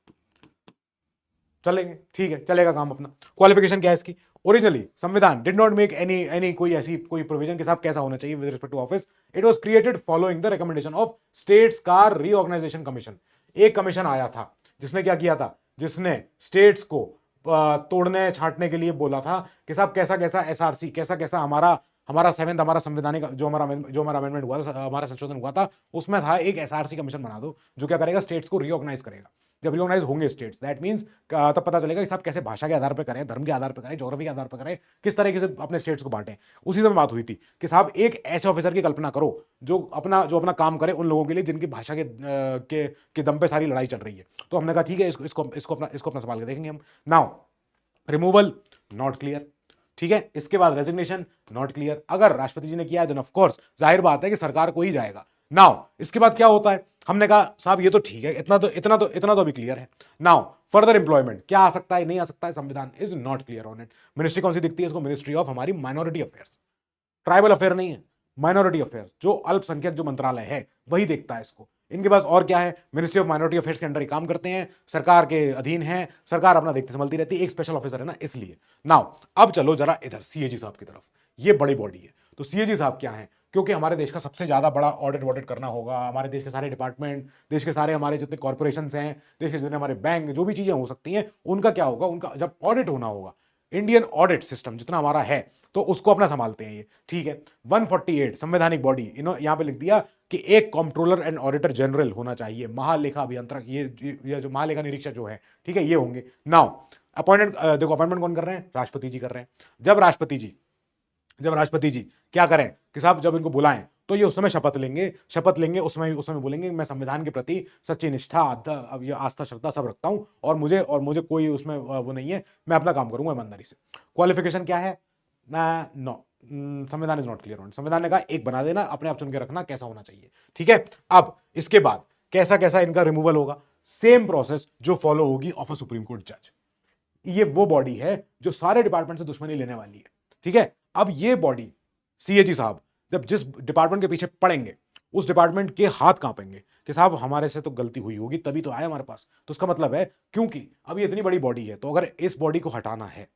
चलेंगे, ठीक है, चलेगा काम अपना। क्वालिफिकेशन क्या है इसकी? ओरिजिनली संविधान डिड नॉट मेक एनी कोई ऐसी कोई प्रोविजन के साथ कैसा होना चाहिए with respect to office. It was created following the recommendation of states का रीऑर्गेनाइजेशन कमीशन। एक कमीशन आया था जिसने क्या किया था, जिसने स्टेट्स को तोड़ने छांटने के लिए बोला था कि साहब कैसा कैसा एसआरसी, कैसा कैसा हमारा हमारा सेवेंथ हमारा संवैधानिक जो हमारा अमेंडमेंट हुआ था, हमारा संशोधन हुआ था, उसमें था एक एसआरसी कमीशन बना दो जो क्या करेगा, स्टेट्स को रीऑर्गेनाइज करेगा। जब रिकॉग्नाइज होंगे स्टेट्स, दैट मींस तब पता चलेगा कि साहब कैसे भाषा के आधार पर करें, धर्म के आधार पर करें, ज्योग्राफी के आधार पर करें, किस तरीके से अपने स्टेट्स को बांटें। उसी समय बात हुई थी कि साहब एक ऐसे ऑफिसर की कल्पना करो जो अपना काम करे उन लोगों के लिए जिनकी भाषा के दम पे सारी लड़ाई चल रही है। तो हमने कहा ठीक है, इसको अपना संभाल के देखेंगे हम। नाउ रिमूवल नॉट क्लियर, ठीक है। इसके बाद रेजिग्नेशन नॉट क्लियर। अगर राष्ट्रपति जी ने किया है देन ऑफ कोर्स जाहिर बात है कि सरकार को ही जाएगा। नाउ इसके बाद क्या होता है, हमने कहा साहब ये तो ठीक है, इतना तो अभी क्लियर है। नाउ फर्दर एम्प्लॉयमेंट क्या आ सकता है, नहीं आ सकता है, संविधान is not clear on it. Ministry कौन सी दिखती है इसको? मिनिस्ट्री ऑफ हमारी माइनॉरिटी अफेयर्स, ट्राइबल अफेयर नहीं है, माइनॉरिटी अफेयर्स, जो अल्पसंख्यक जो मंत्रालय है वही देखता है इसको। इनके पास और क्या है, मिनिस्ट्री ऑफ माइनॉरिटी अफेयर्स के अंडर ही काम करते हैं, सरकार के अधीन है, सरकार अपना देखते संभलती रहती है, एक स्पेशल ऑफिसर है ना इसलिए। नाउ अब चलो जरा इधर सीएजी साहब की तरफ। ये बड़ी बॉडी है, तो सीएजी साहब क्या है? क्योंकि हमारे देश का सबसे ज्यादा बड़ा ऑडिट करना होगा, हमारे देश के सारे डिपार्टमेंट, देश के सारे हमारे जितने कॉर्पोरेशन हैं, देश के जितने हमारे बैंक, जो भी चीजें हो सकती हैं, उनका क्या होगा, उनका जब ऑडिट होना होगा, इंडियन ऑडिट सिस्टम जितना हमारा है तो उसको अपना संभालते हैं ये, ठीक है। 148 संवैधानिक बॉडी, यहां पे लिख दिया कि एक कंट्रोलर एंड ऑडिटर जनरल होना चाहिए, महालेखा अभियंत्रक, ये जो महालेखा निरीक्षक जो है, ठीक है, ये होंगे। नाउ अपॉइंटमेंट, देखो अपॉइंटमेंट कौन कर रहे हैं? राष्ट्रपति जी कर रहे हैं। जब राष्ट्रपति जी क्या करें कि साहब जब इनको बुलाएं तो ये उस समय शपथ लेंगे उसमें बोलेंगे मैं संविधान के प्रति सच्ची निष्ठा, आस्था, श्रद्धा सब रखता हूं और मुझे कोई उसमें वो नहीं है, मैं अपना काम करूंगा ईमानदारी से। क्वालिफिकेशन क्या है? नो, संविधान इज नॉट क्लियर ऑन। संविधान ने कहा एक बना देना, अपने आप चुन के रखना कैसा होना चाहिए, ठीक है। अब इसके बाद कैसा कैसा इनका रिमूवल होगा? सेम प्रोसेस जो फॉलो होगी ऑफ अ सुप्रीम कोर्ट जज। ये वो बॉडी है जो सारे डिपार्टमेंट से दुश्मनी लेने वाली है, ठीक है। अब ये बॉडी सीएजी साहब जब जिस डिपार्टमेंट के पीछे पड़ेंगे उस डिपार्टमेंट के हाथ कांपेंगे कि साहब हमारे से तो गलती हुई होगी तभी तो आए हमारे पास। तो उसका मतलब है क्योंकि अब ये इतनी बड़ी बॉडी है, तो अगर इस बॉडी को हटाना है,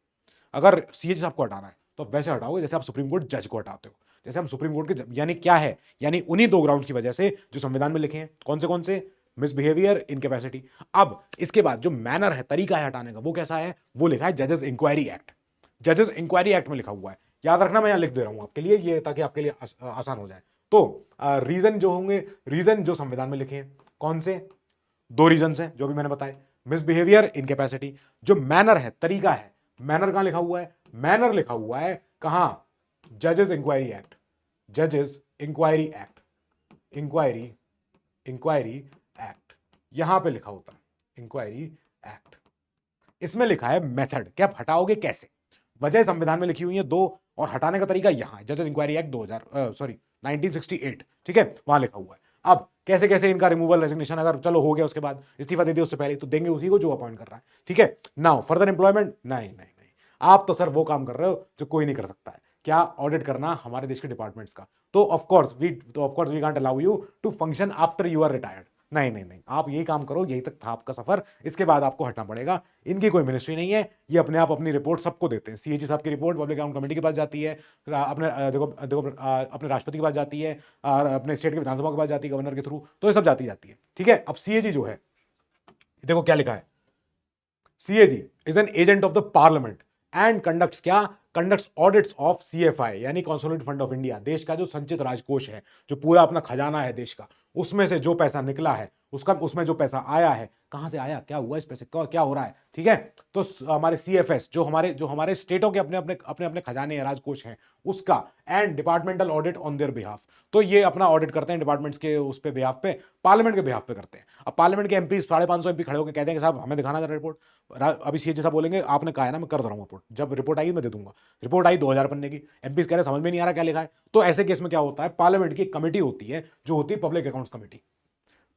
अगर सीएजी साहब को हटाना है तो आप वैसे हटाओगे जैसे आप सुप्रीम कोर्ट जज को हटाते हो। जैसे हम सुप्रीम कोर्ट के, यानी क्या है, यानी उन्हीं दो ग्राउंड्स की वजह से जो संविधान में लिखे हैं। कौन से? Misbehaviour, incapacity. अब इसके बाद जो मैनर है, तरीका है हटाने का, वो कैसा है? वो लिखा है जजेस इंक्वायरी एक्ट। जजेस इंक्वायरी एक्ट में लिखा हुआ है, याद रखना, मैं यहां लिख दे रहा हूं आपके लिए ये, ताकि आपके लिए आसान हो जाए। तो रीजन जो होंगे, रीजन जो संविधान में लिखे हैं, कौन से? दो रीजन है जो भी मैंने बताए, मिसबिहेवियर, इनकैपेसिटी। जो मैनर है, तरीका है, मैनर कहां लिखा हुआ है? मैनर लिखा हुआ है कहां? जजेस इंक्वायरी एक्ट, जजेस इंक्वायरी एक्ट, इंक्वायरी एक्ट, यहां पे लिखा होता है इंक्वायरी एक्ट। इसमें लिखा है मेथड, क्या आप हटाओगे कैसे? वजह संविधान में लिखी हुई है दो, और हटाने का तरीका यहां है, जजेस इंक्वायरी एक्ट 1968, ठीक है, वहां लिखा हुआ है। अब कैसे कैसे इनका रिमूवल, रेजिग्नेशन, अगर चलो हो गया उसके बाद इस्तीफा दे दिया उससे पहले, तो देंगे उसी को जो अपॉइंट कर रहा है, ठीक है। नाउ फर्दर एम्प्लॉयमेंट, नहीं, आप तो सर वो काम कर रहे हो जो कोई नहीं कर सकता है, क्या? ऑडिट करना हमारे देश के डिपार्टमेंट्स का। तो of course we can't allow you to function after you are retired. नहीं, आप यही काम करो, यही तक था आपका सफर, इसके बाद आपको हटना पड़ेगा। इनकी कोई मिनिस्ट्री नहीं है, ये अपने आप अपनी रिपोर्ट सबको देते हैं। सीएजी साहब की रिपोर्ट पब्लिक अकाउंट कमेटी के पास जाती है, अपने राष्ट्रपति के पास जाती है, और अपने स्टेट के विधानसभा के पास जाती है, गवर्नर के थ्रू, तो ये सब जाती है, ठीक है। अब सीएजी जो है, देखो क्या लिखा है, CAG is an agent of the parliament and conducts conducts audits of CFI, यानी कॉन्सोलिडेटेड फंड ऑफ इंडिया। देश का जो संचित राजकोष है, जो पूरा अपना खजाना है देश का, उसमें से जो पैसा निकला है, उसमें जो पैसा आया है, कहाँ से आया, क्या हुआ इस पैसे, क्या हो रहा है, ठीक है। तो हमारे CFS जो हमारे स्टेटों के अपने खजाने हैं, राजकोष हैं, उसका, and departmental audit on their behalf. तो ये अपना ऑडिट करते हैं डिपार्टमेंट्स के उस पे बिहाफ पे, पार्लियामेंट के बिहाफ पे करते हैं। अब पार्लियामेंट के एमपी 550 एमपी खड़े होकर कहते हैं कि साहब हमें दिखाना जरा रिपोर्ट। अभी सीएजी साहब बोलेंगे आपने कहा है ना मैं कर दे रहा हूँ रिपोर्ट, जब रिपोर्ट आई मैं दे दूंगा। रिपोर्ट आई 2000 पन्ने की, एमपी कह रहे समझ में नहीं आ रहा क्या लिखा है। तो ऐसे केस में क्या होता है, पार्लियामेंट की कमेटी होती है जो होती है public accounts committee.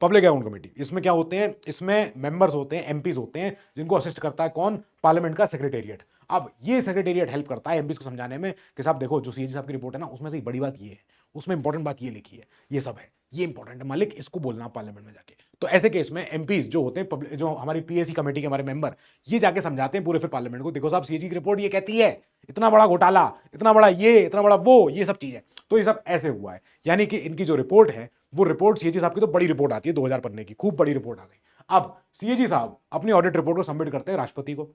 Public account committee, इसमें क्या होते हैं, इसमें मेंबर्स होते हैं, एमपीज होते हैं, जिनको असिस्ट करता है कौन, पार्लियामेंट का सेक्रेटेरिएट। अब ये सेक्रेटेरिएट हेल्प करता है एमपीज को समझाने में कि साहब देखो जो सीएजी साहब की रिपोर्ट है ना, उसमें से बड़ी बात ये है, उसमें इंपॉर्टेंट बात ये लिखी है, ये सब है, ये इंपॉर्टेंट है मालिक, इसको बोलना पार्लियामेंट में जाके। तो ऐसे केस में एमपीज जो होते हैं, जो हमारी पीएसी कमेटी के हमारे मेंबर, ये जाके समझाते हैं पूरे फिर पार्लियामेंट को, देखो साहब सीएजी की रिपोर्ट ये कहती है, इतना बड़ा घोटाला, इतना बड़ा ये, इतना बड़ा वो, ये सब चीजें। तो ये सब ऐसे हुआ है, यानी कि इनकी जो रिपोर्ट है, वो रिपोर्ट सीएजी साहब की तो बड़ी रिपोर्ट आती है 2000 पन्ने की, खूब बड़ी रिपोर्ट आ गई। अब सीएजी साहब अपनी ऑडिट रिपोर्ट को सबमिट करते हैं राष्ट्रपति को।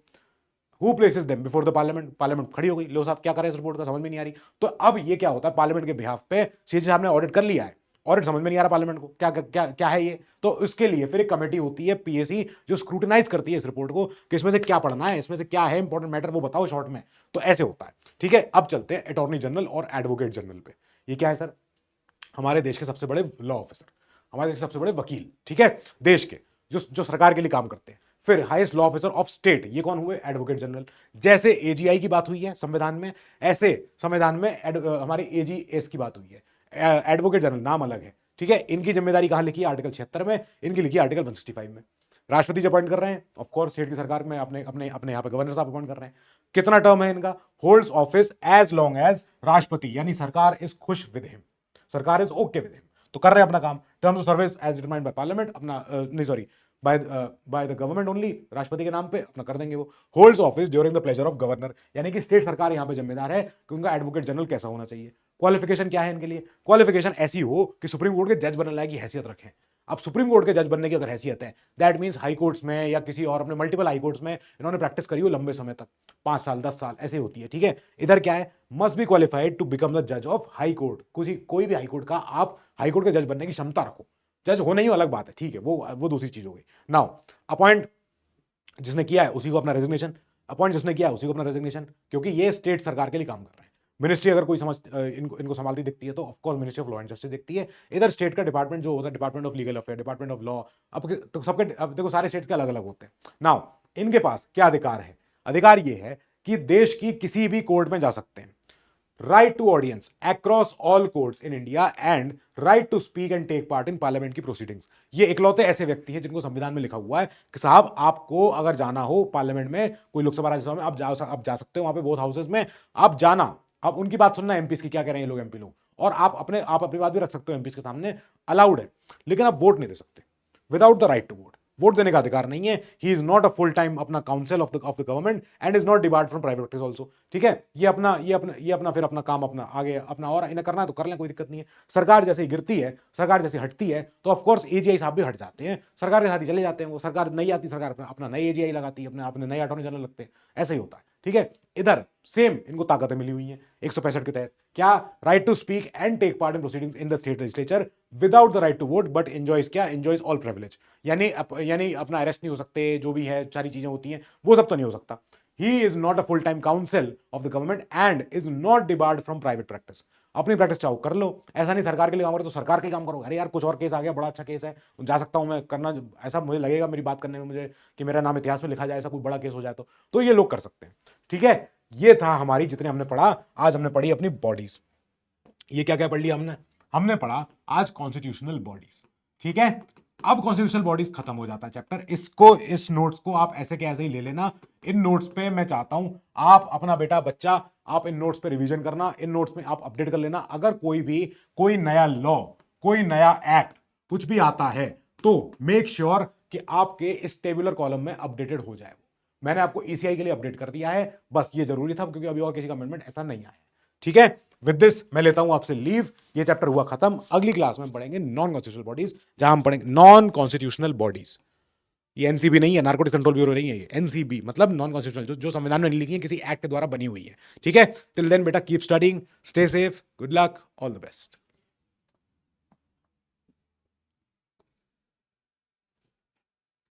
Who places them before the parliament, parliament खड़ी हो गई, लो साहब क्या करें इस रिपोर्ट का, समझ में नहीं आ रही। तो अब ये क्या होता है, पार्लियामेंट के बिहाफ पे सीएजी साहब ने ऑडिट कर लिया है, ऑडिट समझ में नहीं आ रहा पार्लियामेंट को क्या क्या क्या है ये। तो इसके लिए फिर एक कमेटी होती है पीएसी जो स्क्रूटिनाइज करती है इस रिपोर्ट को कि इसमें से क्या पढ़ना है, इसमें से क्या है इंपॉर्टेंट मैटर वो बताओ शॉर्ट में। तो ऐसे होता है, ठीक है। अब चलते हैं अटॉर्नी जनरल और एडवोकेट जनरल पे। ये क्या है सर, हमारे देश के सबसे बड़े लॉ ऑफिसर, हमारे देश के सबसे बड़े वकील, ठीक है, देश के जो जो सरकार के लिए काम करते हैं। फिर highest law officer of state, ये कौन हुए, एडवोकेट जनरल। जैसे एजीआई की बात हुई है संविधान में, ऐसे संविधान में हमारे एजीएस की बात हुई है, एडवोकेट जनरल नाम अलग है, ठीक है। इनकी जिम्मेदारी कहां लिखी है, आर्टिकल 76 में, इनकी लिखी है आर्टिकल 165 में। राष्ट्रपति जो अपॉइंट कर रहे हैं, ऑफ कोर्स स्टेट की सरकार में अपने अपने अपने यहाँ पे गवर्नर साहब अपॉइंट कर रहे हैं। कितना टर्म है इनका, holds office as long as राष्ट्रपति, यानी सरकार इज खुश विद हिम, सरकार इज ओके विद हिम, तो कर रहे हैं अपना काम। Terms of service as determined by parliament, अपना नहीं sorry by the government only, राष्ट्रपति के नाम पे अपना कर देंगे वो। Holds office during the pleasure of governor, यानी कि स्टेट सरकार यहाँ पे जिम्मेदार है कि उनका एडवोकेट जनरल कैसा होना चाहिए। क्वालिफिकेशन क्या है इनके लिए, क्वालिफिकेशन ऐसी हो कि सुप्रीम कोर्ट के जज बनने लायक की हैसियत रखें। अब सुप्रीम कोर्ट के जज बनने की अगर हैसियत है, दैट मींस हाई कोर्ट्स में या किसी और अपने मल्टीपल हाई कोर्ट्स में इन्होंने प्रैक्टिस करी हो लंबे समय तक, 5 साल 10 साल ऐसे होती है, ठीक है। इधर क्या है, must be qualified to become the जज ऑफ हाई कोर्ट, कोई भी हाई कोर्ट का आप हाई कोर्ट के जज बनने की क्षमता रखो। जज हो नहीं हो अलग बात है, ठीक है, वो दूसरी चीज हो गई। नाउ अपॉइंट जिसने किया है उसी को अपना रेजिग्नेशन, अपॉइंट जिसने किया है उसी को अपना रेजिग्नेशन, क्योंकि ये स्टेट सरकार के लिए काम कर रहे हैं। मिनिस्ट्री अगर कोई इनको संभालती दिखती है तो of course ministry of law and justice दिखती है। इधर स्टेट का डिपार्टमेंट जो होता है, department of legal affair, department of law. अब तो सबके, अब देखो सारे स्टेट के अलग अलग होते हैं। नाउ इनके पास क्या अधिकार है, अधिकार ये है कि देश की किसी भी कोर्ट में जा सकते हैं, right to audience across all courts in India and right to speak and take part in parliament की प्रोसीडिंग्स। ये इकलौते ऐसे व्यक्ति हैं जिनको संविधान में लिखा हुआ है कि साहब आपको अगर जाना हो पार्लियामेंट में, कोई लोकसभा राज्यसभा में, आप जा सकते हो वहां पे, बोथ हाउसेस में आप जाना, आप उनकी बात सुनना, एमपीस की क्या कह रहे हैं ये लोग, एमपी लोग, और आप अपनी बात भी रख सकते हो एमपीस के सामने, अलाउड है। लेकिन आप वोट नहीं दे सकते, without the right to vote, vote देने का अधिकार नहीं है। He is not a full time अपना council of the government and is not debarred from private practice also, ठीक है। ये अपना फिर अपना काम अपना आगे अपना और इन्हें करना है तो कर लें, कोई दिक्कत नहीं है। सरकार जैसे ही गिरती है, सरकार जैसे हटती है, तो ऑफकोर्स एजीआई साहब भी हट जाते हैं, सरकार के साथ ही चले जाते हैं वो। सरकार नहीं आती, सरकार अपना नई एजीआई लगाती है, अपने नए अटॉर्नी जनरल लगते हैं, ऐसा ही होता है, ठीक है। इधर सेम इनको ताकतें मिली हुई हैं 165 के तहत, क्या, right to speak and take part in proceedings in the state legislature without the right to vote, but enjoys क्या, एंजॉयज ऑल प्रिविलेज, यानी अपना अरेस्ट नहीं हो सकते, जो भी है सारी चीजें होती हैं वो सब तो नहीं हो सकता। ही is not a full time council of the government and is not debarred from private practice. अपनी प्रैक्टिस चाहो कर लो, ऐसा नहीं सरकार के लिए काम करो तो सरकार के काम करो, अरे यार कुछ और केस आ गया, बड़ा अच्छा केस है, जा सकता हूं मैं करना, ऐसा मुझे लगेगा मेरी बात करने में मुझे कि मेरा नाम इतिहास में लिखा जाए, ऐसा कोई बड़ा केस हो जाए तो ये लोग कर सकते हैं, ठीक है। ये था हमारी जितने हमने पढ़ा आज, हमने पढ़ी अपनी बॉडीज। ये क्या क्या पढ़ लिया हमने पढ़ा आज कॉन्स्टिट्यूशनल बॉडीज, ठीक है। अब कॉन्स्टिट्यूशनल बॉडीज खत्म हो जाता है चैप्टर, इस नोट्स को आप ऐसे के ऐसे ही ले लेना। इन नोट्स पे मैं चाहता हूं आप अपना बेटा बच्चा, आप इन नोट्स पे रिवीजन करना, इन नोट्स में आप अपडेट कर लेना। अगर कोई नया लॉ, कोई नया एक्ट कुछ भी आता है तो मेक श्योर कि आपके इस टेबुलर कॉलम में अपडेटेड हो जाए। मैंने आपको ईसीआई के लिए अपडेट कर दिया है, बस ये जरूरी था क्योंकि अभी और किसी का अमेंडमेंट ऐसा नहीं आया, ठीक है। विद दिस मैं लेता हूं आपसे लीव, ये चैप्टर हुआ खत्म। अगली क्लास में पढ़ेंगे नॉन कॉन्स्टिट्यूशनल बॉडीज, जहां हम पढ़ेंगे नॉन कॉन्स्टिट्यूशनल बॉडीज। ये एनसीबी नहीं है, नार्कोटिक कंट्रोल ब्यूरो नहीं है, ये एनसीबी मतलब नॉन कॉन्स्टिट्यूशनल, जो संविधान में नहीं लिखी है, किसी एक्ट के द्वारा बनी हुई है, ठीक है। टिल देन बेटा keep studying, stay safe, good luck, all the best.